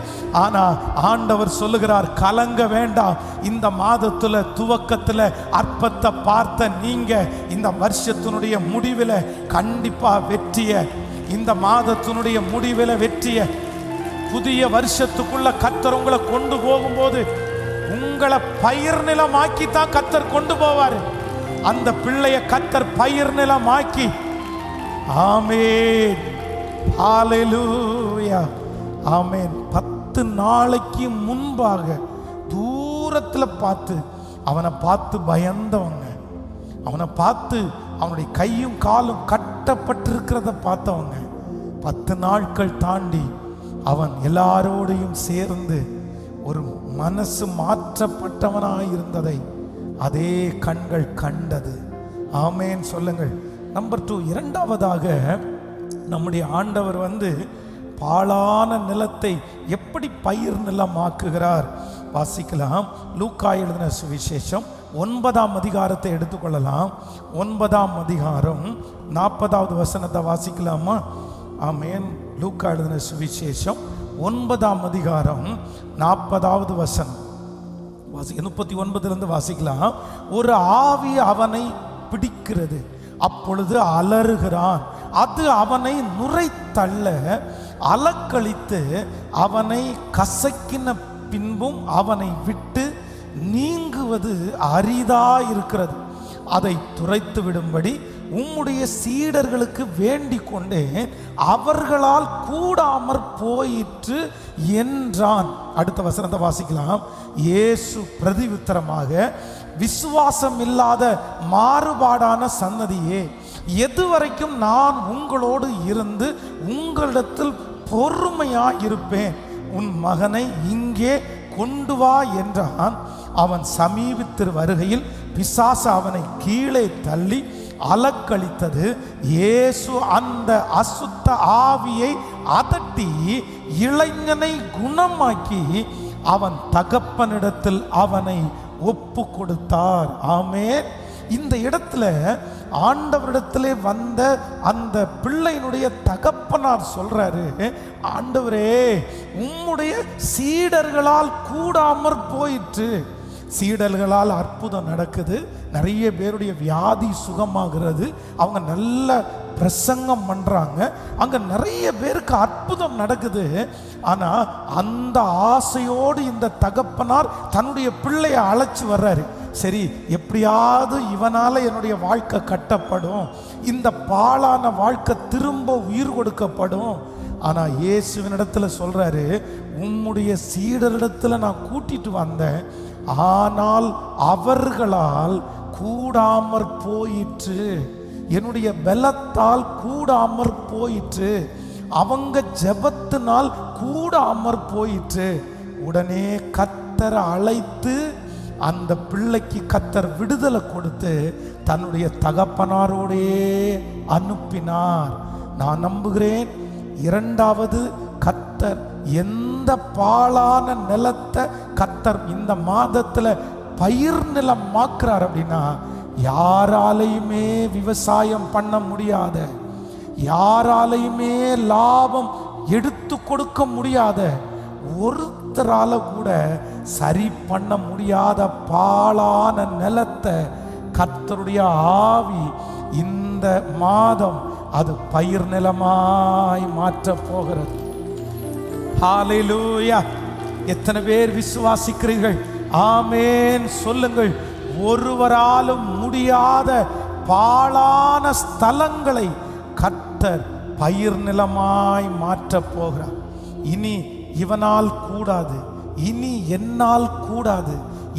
ஆனா ஆண்டவர் சொல்லுகிறார், கலங்க வேண்டாம். இந்த மாதத்துல துவக்கத்துல அற்பத்தை பார்த்த நீங்க இந்த வருஷத்தினுடைய முடிவில் கண்டிப்பா வெற்றிய, இந்த மாதத்தினுடைய முடிவில் வெற்றிய, புதிய வருஷத்துக்குள்ள கர்த்தர் உங்களை கொண்டு போகும்போது உங்களை பயிர் நிலமாக்கி தான் கர்த்தர் கொண்டு போவாரு. அந்த பிள்ளைய கர்த்தர் பயிர் நிலமாக்கி, ஆமென் ஹல்லேலூயா ஆமென். 10 நாளைக்கு முன்பாக தூரத்தில் பார்த்து அவனை பார்த்து பயந்தவங்க, அவனை பார்த்து அவனுடைய கையும் காலும் கட்டப்பட்டிருக்கிறத பார்த்தவங்க 10 நாட்கள் தாண்டி அவன் எல்லாரோடையும் சேர்ந்து ஒரு மனசு மாற்றப்பட்டவனாய் இருந்ததை அதே கண்கள் கண்டது. ஆமேன் சொல்லுங்கள். நம்பர் 2, இரண்டாவதாக நம்முடைய ஆண்டவர் பாழான நிலத்தை எப்படி பயிர் நிலமாக்குகிறார் வாசிக்கலாம். லூக்கா எழுதின சுவிசேஷம் 9ஆம் அதிகாரத்தை எடுத்துக்கொள்ளலாம். 9ஆம் அதிகாரம் 40வது வசனத்தை வாசிக்கலாமா? ஆமேன். லூக்கா எழுதின சுவிசேஷம் 9ஆம் அதிகாரம் 40வது வசனம் 39 வாசிக்கலாம். ஒரு ஆவி அவனை பிடிக்கிறது, அப்பொழுது அலறுகிறான். அது அவனை நுரை தள்ள அலக்களித்து அவனை கசக்கின பின்பும் அவனை விட்டு நீங்குவது அரிதாயிருக்கிறது. அதை துரைத்து விடும்படி உம்முடைய சீடர்களுக்கு வேண்டிக் கொண்டேன், அவர்களால் கூடாமற் போயிற்று என்றான். அடுத்த வசனத்தை வாசிக்கலாம். இயேசு பிரதியுத்தரமாக, விசுவாசம் இல்லாத மாறுபாடான சன்னதியே, எதுவரைக்கும் நான் உங்களோடு இருந்து உங்களிடத்தில் பொறுமையாயிருப்பேன்? உன் மகனை இங்கே கொண்டு வா என்றான். அவன் சமீபித்து வருகையில் பிசாசு அவனை கீழே தள்ளி அலக்களித்தது. இயேசு அந்த அசுத்த ஆவியை அதட்டி இளைஞனை குணமாக்கி அவன் தகப்பனிடத்தில் அவனை ஒப்பு கொடுத்தார். ஆமென். இந்த இடத்துல ஆண்டவரிடத்திலே வந்த அந்த பிள்ளையினுடைய தகப்பனார் சொல்றாரு, ஆண்டவரே, உம்முடைய சீடர்களால் கூடாமற் போயிற்று. சீடர்களால் அற்புதம் நடக்குது, நிறைய பேருடைய வியாதி சுகமாகிறது, அவங்க நல்ல பிரசங்கம் பண்றாங்க, அங்க நிறைய பேருக்கு அற்புதம் நடக்குது. ஆனா அந்த ஆசையோடு இந்த தகப்பனார் தன்னுடைய பிள்ளையை அழைச்சு வர்றாரு. சரி, எப்படியாவது இவனால என்னுடைய வாழ்க்கை கட்டப்படும், இந்த பாழான வாழ்க்கை திரும்ப உயிர் கொடுக்கப்படும். ஆனா இயேசுவினிடத்துல சொல்றாரு, உம்முடைய சீடரிடத்துல நான் கூட்டிட்டு வந்தேன், ஆனால் அவர்களால் கூடாமற் போயிற்று, என்னுடைய பலத்தால் கூடாமற் போயிற்று, அவங்க ஜெபத்தினால் கூடாமற் போயிற்று. உடனே கர்த்தர் அழைத்து அந்த பிள்ளைக்கு கர்த்தர் விடுதலை கொடுத்து தன்னுடைய தகப்பனாரோடே அனுப்பினார். நான் நம்புகிறேன், இரண்டாவது கர்த்தர் எந்த பாழான நிலத்தை கர்த்தர் இந்த மாதத்துல பயிர் நிலம் மாக்குறார் அப்படின்னா, யாராலையுமே விவசாயம் பண்ண முடியாத, யாராலையுமே லாபம் எடுத்து கொடுக்க முடியாத, ஒருத்தரால கூட சரி பண்ண முடியாத பாழான நிலத்தை கர்த்தருடைய ஆவி இந்த மாதம் அது பயிர் நிலமாய் மாற்ற போகிறது. ஹல்லேலூயா! எத்தனை பேர் விசுவாசிக்கிறீர்கள்? ஆமென் சொல்லுங்கள். ஒருவராலும் முடியாத பாழான ஸ்தலங்களை கர்த்தர் பயிர் நிலமாய் மாற்ற போகிறார். இனி இவனால் கூடாது, இனி என்னால் கூடாது,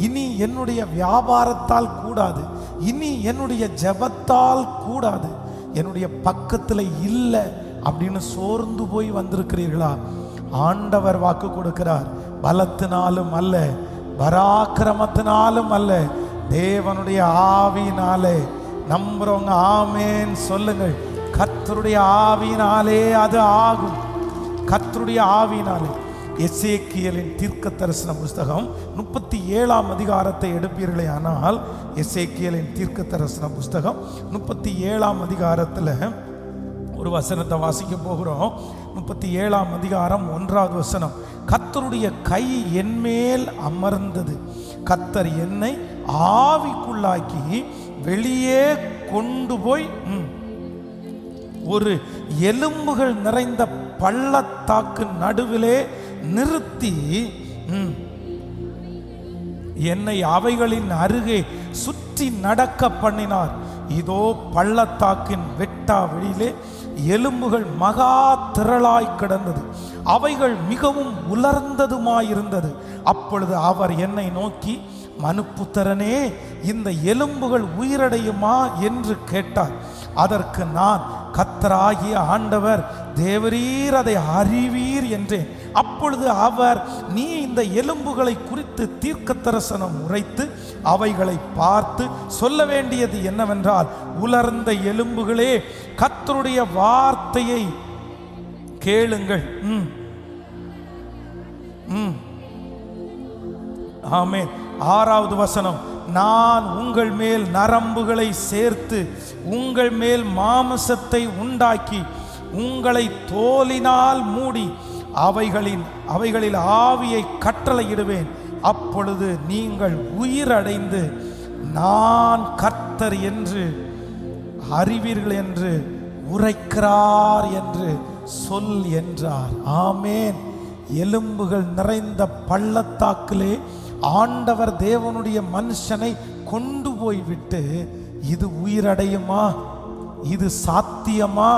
இனி என்னுடைய வியாபாரத்தால் கூடாது, இனி என்னுடைய ஜெபத்தால் கூடாது, என்னுடைய பக்கத்தில் இல்லை அப்படின்னு சோர்ந்து போய் வந்திருக்கிறீர்களா? ஆண்டவர் வாக்கு கொடுக்கிறார், பலத்தினாலும் அல்ல, பராக்கிரமத்தினாலும் அல்ல, தேவனுடைய ஆவியினாலே. நம்புறவங்க ஆமென் சொல்லுங்கள். கர்த்தருடைய ஆவியினாலே அது ஆகும். கர்த்தருடைய ஆவியினாலே. எசேக்கியேலின் தீர்க்க தரிசன புஸ்தகம் 37ஆம் அதிகாரத்தை எடுப்பீர்களே ஆனால், எசேக்கியேலின் தீர்க்க தரிசன புஸ்தகம் 37ஆம் அதிகாரத்தில் ஒரு வசனத்தை வாசிக்க போகிறோம். 37ஆம் அதிகாரம் 1வது வசனம். கர்த்தருடைய கை என்மேல் அமர்ந்தது, கர்த்தர் என்னை ஆவிக்குள்ளாக்கி வெளியே கொண்டு போய் ஒரு எலும்புகள் நிறைந்த பள்ளத்தாக்கு நடுவிலே நிறுத்தி என்னை அவைகளின் அருகே சுற்றி நடக்க பண்ணினார். இதோ பள்ளத்தாக்கின் வெட்டா வெளியிலே எலும்புகள் மகா திரளாய் கிடந்தது, அவைகள் மிகவும் உலர்ந்ததுமாயிருந்தது. அப்பொழுது அவர் என்னை நோக்கி, மனுப்புத்திரனே, இந்த எலும்புகள் உயிரடையுமா என்று கேட்டார். அதற்கு நான், கர்த்தராகிய ஆண்டவர் தேவரீர் அதை அறிவீர் என்றேன். அப்பொழுது அவர், நீ இந்த எலும்புகளை குறித்து தீர்க்க தரிசனம் உரைத்து அவைகளை பார்த்து சொல்ல வேண்டியது என்னவென்றால், உலர்ந்த எலும்புகளே, கர்த்தருடைய வார்த்தையை கேளுங்கள். ஆமென். 6வது வசனம். நான் உங்கள் மேல் நரம்புகளை சேர்த்து உங்கள் மேல் மாமிசத்தை உண்டாக்கி உங்களை தோலினால் மூடி அவைகளில் ஆவியை கட்டளையிடுவேன். அப்பொழுது நீங்கள் உயிரடைந்து நான் கர்த்தர் என்று அறிவீர்கள் என்று உரைக்கிறார் என்று சொல் என்றார். ஆமென். எலும்புகள் நிறைந்த பள்ளத்தாக்கிலே ஆண்டவர் தேவனுடைய மனுஷனை கொண்டு போய் விட்டு, இது உயிரடையுமா? இது சாத்தியமா?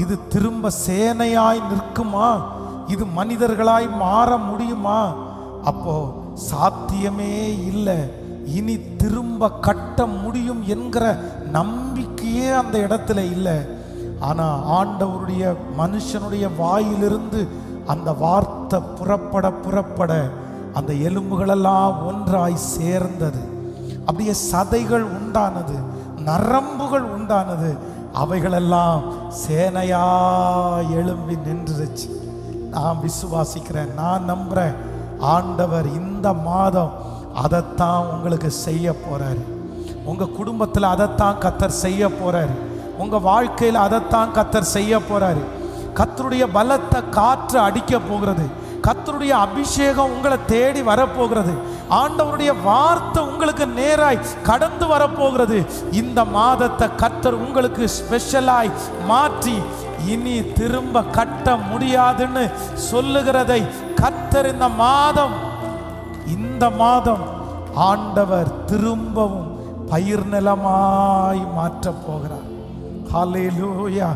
இது திரும்ப சேனையாய் நிற்குமா? இது மனிதர்களாய் மாற முடியுமா? அப்போ சாத்தியமே இல்லை. இனி திரும்ப கட்ட முடியும் என்கிற நம்பிக்கையே அந்த இடத்துல இல்லை. ஆனா ஆண்டவருடைய மனுஷனுடைய வாயிலிருந்து அந்த வார்த்தை புறப்பட அந்த எலும்புகளெல்லாம் ஒன்றாய் சேர்ந்தது. அப்படியே சதைகள் உண்டானது, நரம்புகள் உண்டானது, அவைகளெல்லாம் சேனையா எழும்பி நின்றுச்சு. நான் விசுவாசிக்கிறேன், நான் நம்புறேன், ஆண்டவர் இந்த மாதம் அதைத்தான் உங்களுக்கு செய்ய போறாரு. உங்க குடும்பத்தில் அதைத்தான் கர்த்தர் செய்ய போறாரு. உங்க வாழ்க்கையில் அதைத்தான் கர்த்தர் செய்ய போறாரு. கர்த்தருடைய பலத்த காற்று அடிக்க போகிறது. கர்த்தருடைய அபிஷேகம் உங்களை தேடி வரப்போகிறது. ஆண்டவருடைய வார்த்தை உங்களுக்கு நேராய் கடந்து வரப்போகிறது. இந்த மாதத்தை கர்த்தர் உங்களுக்கு ஸ்பெஷலாய் மாற்றி இனி திரும்ப கட்ட முடியாதுன்னு சொல்லுகிறதை கர்த்தர் இந்த மாதம் ஆண்டவர் திரும்பவும் பயிர் நிலமாய் மாற்ற போகிறார். ஹல்லேலூயா.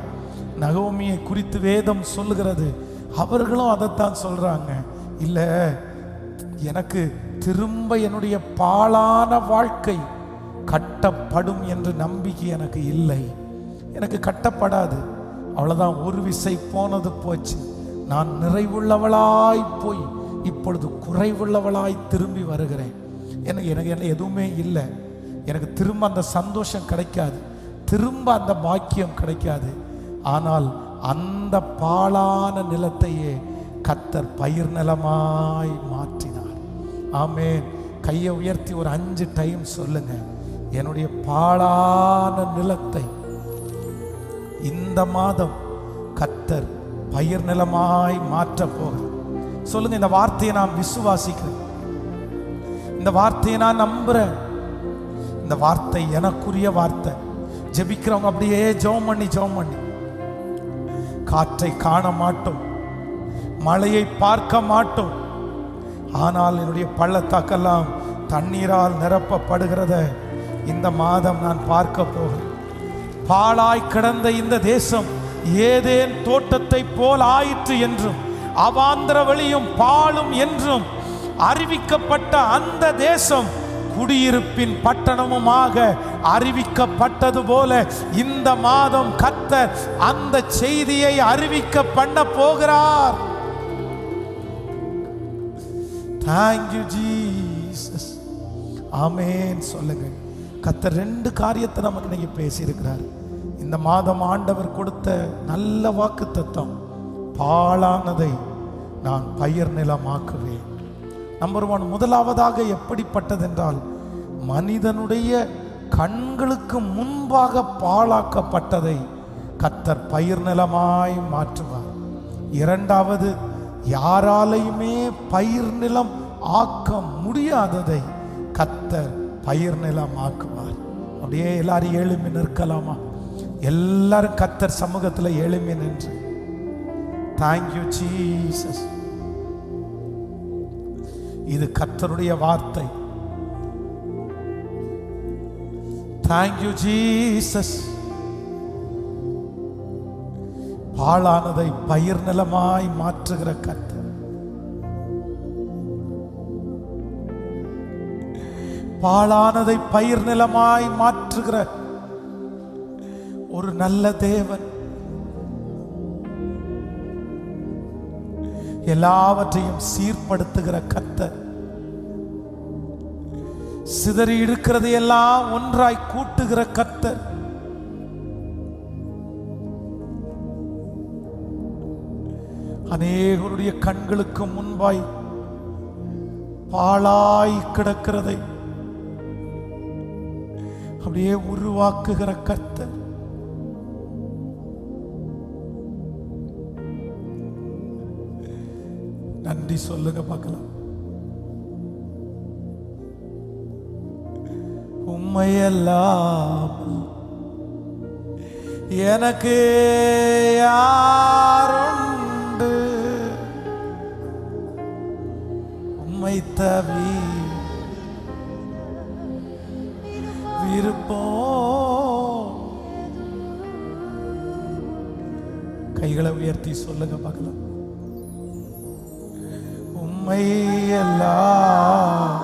நகோமியை குறித்து வேதம் சொல்லுகிறது. அவர்களும் அதைத்தான் சொல்றாங்க. இல்லை, எனக்கு திரும்ப என்னுடைய பாழான வாழ்க்கை கட்டப்படும் என்று நம்பிக்கை எனக்கு இல்லை. எனக்கு கட்டப்படாது, அவ்வளோதான். ஒரு விசை போனது போச்சு. நான் நிறைவுள்ளவளாய் போய் இப்பொழுது குறைவுள்ளவளாய் திரும்பி வருகிறேன். எனக்கு எதுவுமே இல்லை. எனக்கு திரும்ப அந்த சந்தோஷம் கிடைக்காது, திரும்ப அந்த பாக்கியம் கிடைக்காது. ஆனால் அந்த பாழான நிலத்தையே கர்த்தர் பயிர் நிலமாய் மாற்றினார். ஆமென். கையை உயர்த்தி ஒரு 5 டைம் சொல்லுங்க, என்னுடைய பாழான நிலத்தை இந்த மாதம் கர்த்தர் பயிர் நிலமாய் மாற்ற போக சொல்லுங்க. இந்த வார்த்தையை நான் விசுவாசிக்கிறேன், இந்த வார்த்தையை நான் நம்புறேன். இந்த வார்த்தை எனக்குரிய வார்த்தை. ஜெபிக்கிறவங்க அப்படியே ஜெபம் பண்ணி காற்றை காண மாட்டோம், மழையை பார்க்க மாட்டோம், ஆனால் என்னுடைய பள்ளத்தாக்கெல்லாம் தண்ணீரால் நிரப்பப்படுகிறத இந்த மாதம் நான் பார்க்க போகிறேன். பாழாய் கிடந்த இந்த தேசம் ஏதேன் தோட்டத்தை போல் ஆயிற்று என்றும் அவாந்திர வழியும் பாழும் என்றும் அறிவிக்கப்பட்ட அந்த தேசம் குடியிருப்பின் பட்டணமுமாக அறிவிக்கப்பட்டது போல இந்த மாதம் கர்த்தர் அந்த செய்தியை அறிவிக்க பண்ண போகிறார். Thank you Jesus. ஆமென் சொல்லுங்க. கர்த்தர் 2 காரியத்தை நமக்கு இன்னைக்கு பேசியிருக்கிறார். இந்த மாதம் ஆண்டவர் கொடுத்த நல்ல வாக்குத்தத்தம், பாழானதை நான் பயிர் நிலமாக்குவேன். நம்பர் 1, முதலாவதாக எப்படிப்பட்டதென்றால், மனிதனுடைய கண்களுக்கு முன்பாக பாழாக்கப்பட்டதை கர்த்தர் பயிர் நிலமாய் மாற்றுவார். 2வது, யாராலையுமே பயிர் நிலம் ஆக்க முடியாததை கர்த்தர் பயிர் நிலம் ஆக்குவார். அப்படியே எல்லாரும் எழும்பி நிற்கலாமா? எல்லாரும் கர்த்தர் சமூகத்தில் எழும்பி நின்று தேங்க்யூ ஜீசஸ். இது கர்த்தருடைய வார்த்தை. Thank you Jesus. பாழானதை பயிர் நிலமாய் மாற்றுகிற கர்த்தர், பாழானதை பயிர் நிலமாய் மாற்றுகிற ஒரு நல்ல தேவன், எல்லாவற்றையும் சீர்படுத்துகிற கர்த்தர், சிதறி இருக்கிறதை எல்லாம் ஒன்றாய் கூட்டுகிற கர்த்தர், அநேகருடைய கண்களுக்கு முன்பாய் பாழாய் கிடக்கிறதை அப்படியே உருவாக்குகிற கர்த்தர். நன்றி சொல்லுங்க பார்க்கலாம். உம்மையெல்லாம் எனக்கு யாருண்டு, உம்மை தவி விருப்பம். கைகளை உயர்த்தி சொல்லுங்க பார்க்கலாம். உம்மை எல்லாம்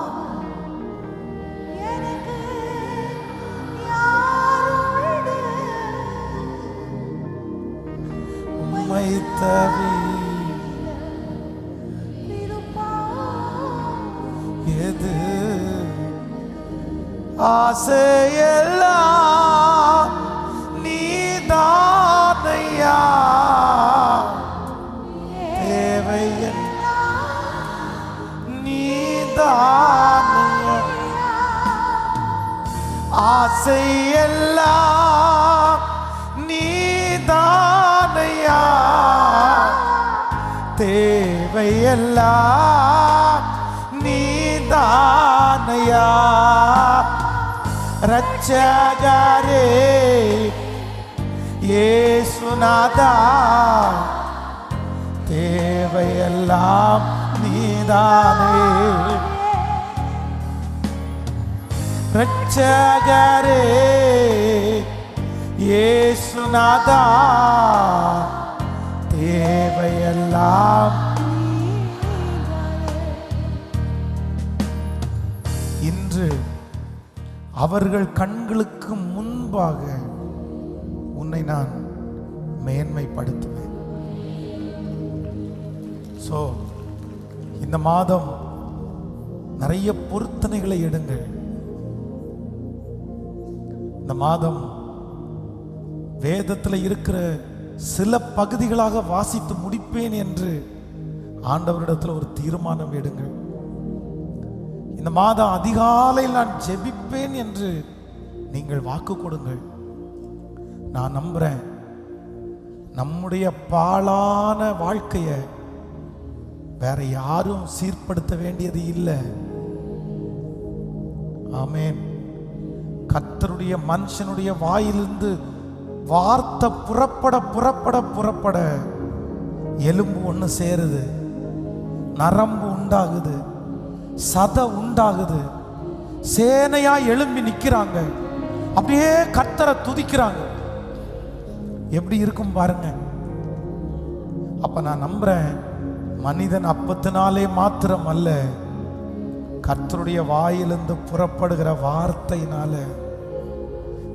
உம்மை தவி எது ஆசையெல்லாம் ஆசையெல்லாம் நீதானையா, தேவையெல்லாம் நீதானையா. ரட்சகரே இயேசுநாதா, தேவையெல்லாம் நீதானே. ரட்சகரே இயேசுநாதா, தேவையெல்லாம். இன்று அவர்கள் கண்களுக்கு முன்பாக உன்னை நான் மேன்மைப்படுத்துவேன். சோ இந்த மாதம் நிறைய பொருத்தனைகளை எடுங்கள். இந்த மாதம் வேதத்தில் இருக்கிற சில பகுதிகளாக வாசித்து முடிப்பேன் என்று ஆண்டவரிடத்தில் ஒரு தீர்மானம் எடுங்கள். இந்த மாதம் அதிகாலையில் நான் ஜெபிப்பேன் என்று நீங்கள் வாக்கு கொடுங்கள். நான் நம்புறேன், நம்முடைய பாழான வாழ்க்கையை வேற யாரும் சீர்படுத்த வேண்டியது இல்லை. ஆமென். கர்த்தருடைய மனுஷனுடைய வாயிலிருந்து வார்த்தை புறப்பட புறப்பட புறப்பட எலும்பு ஒன்று சேருது, நரம்பு உண்டாகுது, சதை உண்டாகுது, சேனையா எழும்பி நிற்கிறாங்க, அப்படியே கர்த்தரை துதிக்கிறாங்க. எப்படி இருக்கும் பாருங்க. அப்ப நான் நம்புறேன், மனிதன் அப்பத்தினாலே மாத்திரம் அல்ல, கர்த்தருடைய வாயிலிருந்து புறப்படுகிற வார்த்தையினால.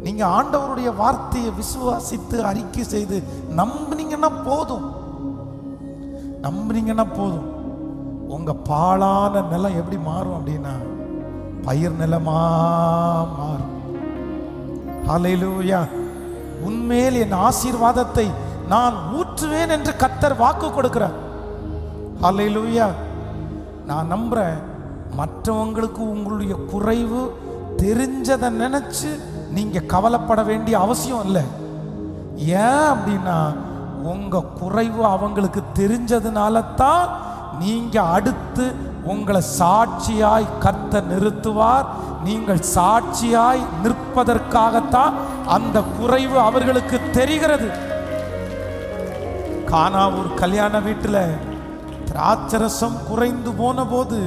நீங்க ஆண்டவருடைய வார்த்தையை விசுவாசித்து அறிக்கை செய்து நம்பினீங்கன்னா போதும். நம்பினீங்கன்னா போதும். உங்க பாழான நிலம் எப்படி மாறும் அப்படின்னா பயிர் நிலமா மாறும். ஹல்லேலூயா. உன்மேல் என் ஆசீர்வாதத்தை நான் ஊற்றுவேன் என்று கர்த்தர் வாக்கு கொடுக்கிறார். ஹல்லேலூயா. நான் நம்புறேன், மற்றவங்களுக்கு உங்களுடைய குறைவு தெரிஞ்சதை நினைச்சு நீங்க கவலைப்பட வேண்டிய அவசியம் இல்லை. ஏன் அப்படின்னா உங்க குறைவு அவங்களுக்கு தெரிஞ்சதுனால தான் நீங்க அடுத்து உங்களை சாட்சியாய் கர்த்தர் நிறுத்துவார். நீங்கள் சாட்சியாய் நிற்பதற்காகத்தான் அந்த குறைவு அவர்களுக்கு தெரிகிறது. கானா ஒரு கல்யாண வீட்டுல திராட்சரசம் குறைந்து போன போது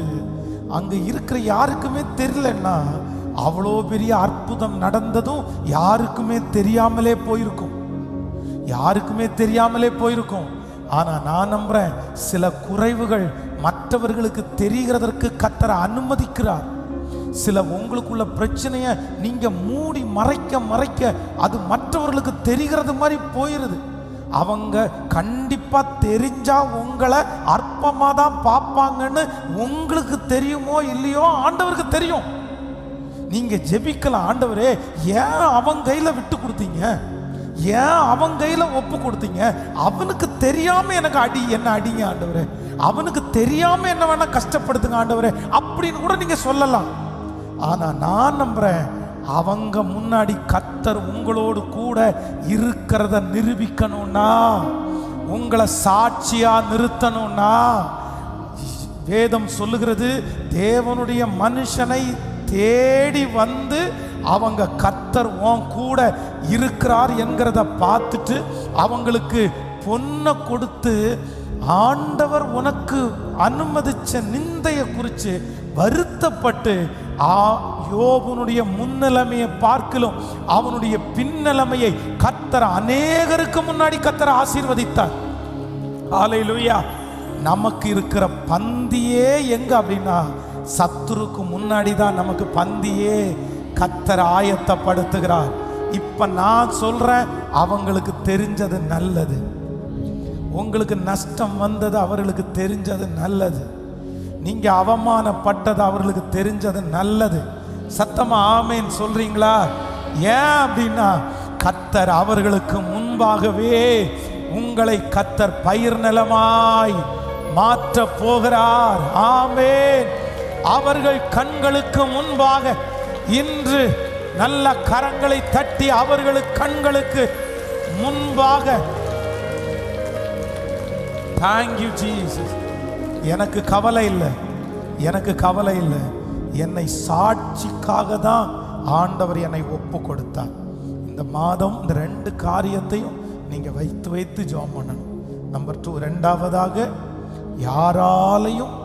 அங்க இருக்கிற யாருக்குமே தெரியலன்னா அவ்வளோ பெரிய அற்புதம் நடந்ததும் யாருக்குமே தெரியாமலே போயிருக்கும். யாருக்குமே தெரியாமலே போயிருக்கும். ஆனா நான் நம்புறேன், சில குறைவுகள் மற்றவர்களுக்கு தெரிகிறதற்கு கர்த்தர் அனுமதிக்கிறார். சில உங்களுக்குள்ள பிரச்சனைய நீங்க மூடி மறைக்க மறைக்க அது மற்றவர்களுக்கு தெரிகிறது மாதிரி போயிருது. அவங்க கண்டிப்பா தெரிஞ்சா உங்களை அற்பமா தான் பார்ப்பாங்கன்னு உங்களுக்கு தெரியுமோ இல்லையோ ஆண்டவருக்கு தெரியும். நீங்க ஜெபிக்கலாம், ஆண்டவரே ஏன் அவன் கையில விட்டு கொடுத்தீங்க, ஏன் அவன் கையில ஒப்பு கொடுத்தீங்க, அவனுக்கு தெரியாம எனக்கு என்ன அடிங்க ஆண்டவரே, அவனுக்கு தெரியாம என்ன வேணா கஷ்டப்படுத்துங்க ஆண்டவரே அப்படின்னு கூட நீங்க சொல்லலாம். ஆனா நான் நம்புறேன், அவங்க முன்னாடி கர்த்தர் உங்களோடு கூட இருக்கிறத நிரூபிக்கணும்னா, உங்களை சாட்சியா நிறுத்தணும்னா, வேதம் சொல்லுகிறது, தேவனுடைய மனுஷனை தேடி வந்து அவங்க கர்த்தர் உன் கூட இருக்கிறார் என்கிறத பார்த்துட்டு அவங்களுக்கு பொன்னை கொடுத்து ஆண்டவர் உனக்கு அனுமதிச்ச நிந்தையை குறித்து வருத்தப்பட்டு யோபுனுடைய முன்னிலைமையை பார்க்கலும் அவனுடைய பின்னிலைமையை கர்த்தர் அநேகருக்கு முன்னாடி கர்த்தர் ஆசீர்வதித்தார். ஹல்லேலூயா. நமக்கு இருக்கிற பந்தியே எங்க அப்படின்னா சத்துருக்கு முன்னாடி தான் நமக்கு பந்தியே கர்த்தர் ஆயத்தப்படுத்துகிறார். இப்ப நான் சொல்றேன், அவங்களுக்கு தெரிஞ்சது நல்லது, உங்களுக்கு நஷ்டம் வந்தது அவர்களுக்கு தெரிஞ்சது நல்லது, நீங்க அவமானப்பட்டது அவர்களுக்கு தெரிஞ்சது நல்லது. சத்தமா ஆமேன் சொல்றீங்களா? ஏன் அப்படின்னா கர்த்தர் அவர்களுக்கு முன்பாகவே உங்களை கர்த்தர் பயிர் நிலமாய் மாற்ற போகிறார். ஆமேன். அவர்கள் கண்களுக்கு முன்பாக இன்று நல்ல கரங்களை தட்டி அவர்களுக்கு கண்களுக்கு முன்பாக தேங்க்யூ ஜீசஸ். எனக்கு கவலை இல்லை, எனக்கு கவலை இல்லை. என்னை சாட்சிக்காக தான் ஆண்டவர் என்னை ஒப்பு கொடுத்தார். இந்த மாதம் இந்த 2 காரியத்தையும் நீங்க வைத்து வைத்து ஜெபம் பண்ணணும். நம்பர் 2, ரெண்டாவதாக யாராலையும்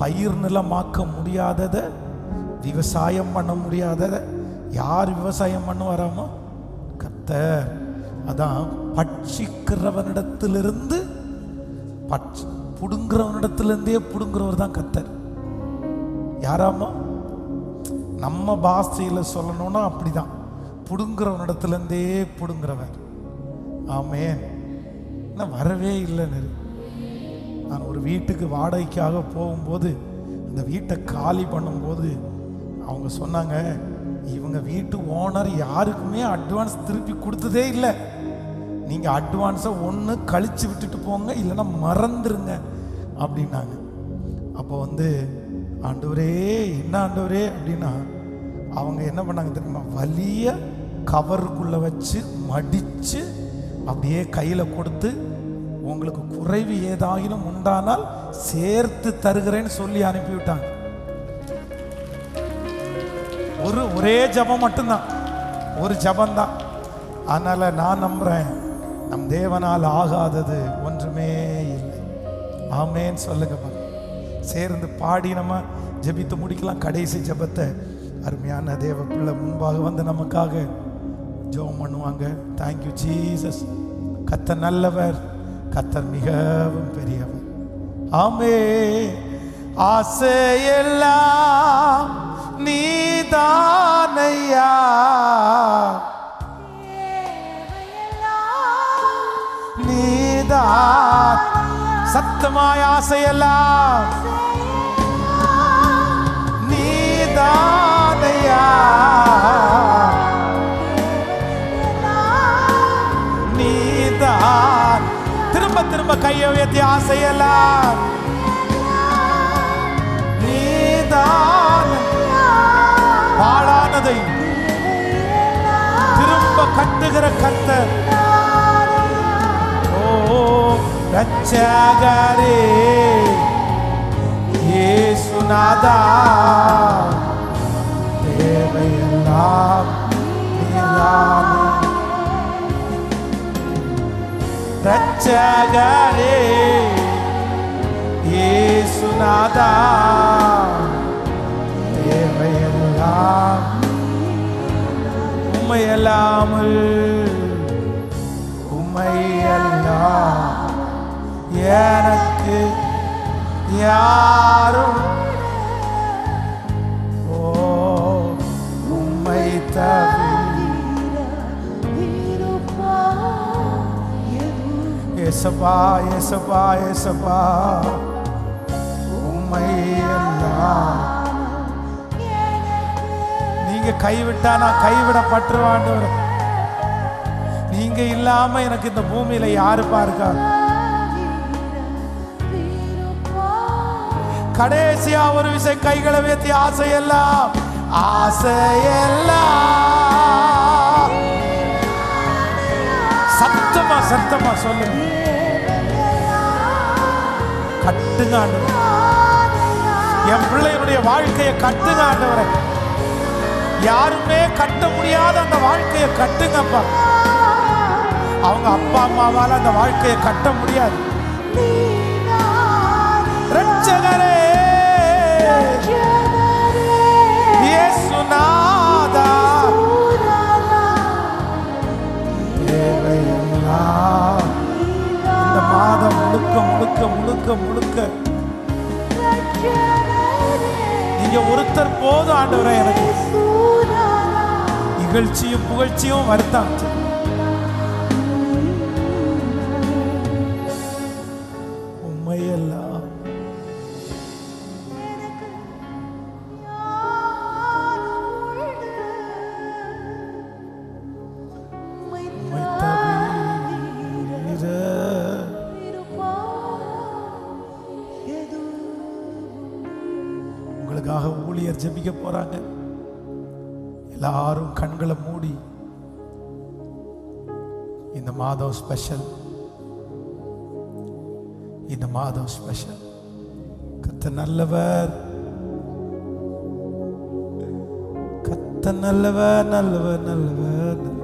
பயிர் நிலமாக்க முடியாததை, விவசாயம் பண்ண முடியாததை யார் விவசாயம் பண்ணுவாராமா? கர்த்தர். அதான் பட்சிக்கிறவனிடத்திலிருந்து புடுங்கிறவனிடத்திலிருந்தே புடுங்கிறவர் தான் கர்த்தர். யாராமா? நம்ம பாஷையில் சொல்லணும்னா அப்படிதான், புடுங்கிறவனிடத்திலிருந்தே புடுங்கிறவர். ஆமென். நான் வரவே இல்லைன்னு. நான் ஒரு வீட்டுக்கு வாடகைக்காக போகும்போது அந்த வீட்டை காலி பண்ணும்போது அவங்க சொன்னாங்க, இவங்க வீட்டு ஓனர் யாருக்குமே அட்வான்ஸ் திருப்பி கொடுத்ததே இல்லை, நீங்கள் அட்வான்ஸை ஒன்று கழித்து விட்டுட்டு போங்க, இல்லைன்னா மறந்துருங்க அப்படின்னாங்க. அப்போ ஆண்டவரே என்ன ஆண்டவரே அப்படின்னா, அவங்க என்ன பண்ணாங்க தெரியுமா? வலிய கவருக்குள்ளே வச்சு மடித்து அப்படியே கையில் கொடுத்து, உங்களுக்கு குறைவு ஏதாயினும் உண்டானால் சேர்த்து தருகிறேன்னு சொல்லி அனுப்பிவிட்டாங்க. ஒரே ஜபம் மட்டும்தான், ஒரு ஜபம்தான். அதனால நான் நம்புறேன், நம் தேவனால் ஆகாதது ஒன்றுமே இல்லை. ஆமேன்னு சொல்லுங்க. சேர்ந்து பாடி நம்ம ஜெபித்து முடிக்கலாம். கடைசி ஜபத்தை அருமையான தேவ பிள்ளை முன்பாக நமக்காக ஜெபம் பண்ணுவாங்க. Thank you Jesus. கர்த்தர் நல்லவர், கர்த்தர் மிகவும் பெரியவர். ஆமே. ஆசையெல்லாம் நீதானையா, நீதான். சத்தமாய் ஆசையெல்லாம் நீதானையா, நீதான். திரும்ப திரும்ப கையை உயர்த்தி ஆசையெல்லாம் நீதான். பாழானதை திரும்ப கட்டுகிற கர்த்தர். ஓ ரட்சகரே இயேசுநாதா, தேவையெல்லாம் நீதானே. ரட்சகரே இயேசுநாதா, தேவையெல்லாம் உம்மையல்லாமல், உம்மையெல்லாம் எனக்கு யாரும். ஓ உம்மை தவிர ஏசப்பா, ஏசப்பா, ஏசப்பா, உம்மையெல்லாம். நீங்க கைவிட்டா நான் கைவிடப்பட்டுருவான். நீங்க இல்லாம எனக்கு இந்த பூமியில யாருப்பா இருக்கா? கடைசியா ஒரு விஷயம் கைகளை உயர்த்தி ஆசையெல்லாம், ஆசையெல்லாம் சத்தமா சத்தமா சொல்லுங்க. கட்டுங்க ஆண்டவரே, என் பிள்ளைகளுடைய வாழ்க்கையை கட்டுங்க ஆண்டவரே. யாருமே கட்ட முடியாத அந்த வாழ்க்கையை கட்டுங்கப்பா. அவங்க அப்பா அம்மாவால அந்த வாழ்க்கையை கட்ட முடியாது. ரட்சகரே இயேசுநாதா, தேவையெல்லாம் இந்த மாதம் முழுக்க முழுக்க முழுக்க முழுக்க நீங்க ஒருத்தர் போதும் ஆண்டவரே. எனக்கு இகழ்ச்சியும் புகழ்ச்சியும் வருத்தம். உண்மையெல்லாம் உங்களுக்காக ஊழியர் ஜெபிக்க போறாங்க. எல்லாரும் கண்களை மூடி இந்த மாதம் ஸ்பெஷல், இந்த மாதம் ஸ்பெஷல். கர்த்தர் நல்லவர், கர்த்தர் நல்லவர், நல்லவர், நல்லவர்.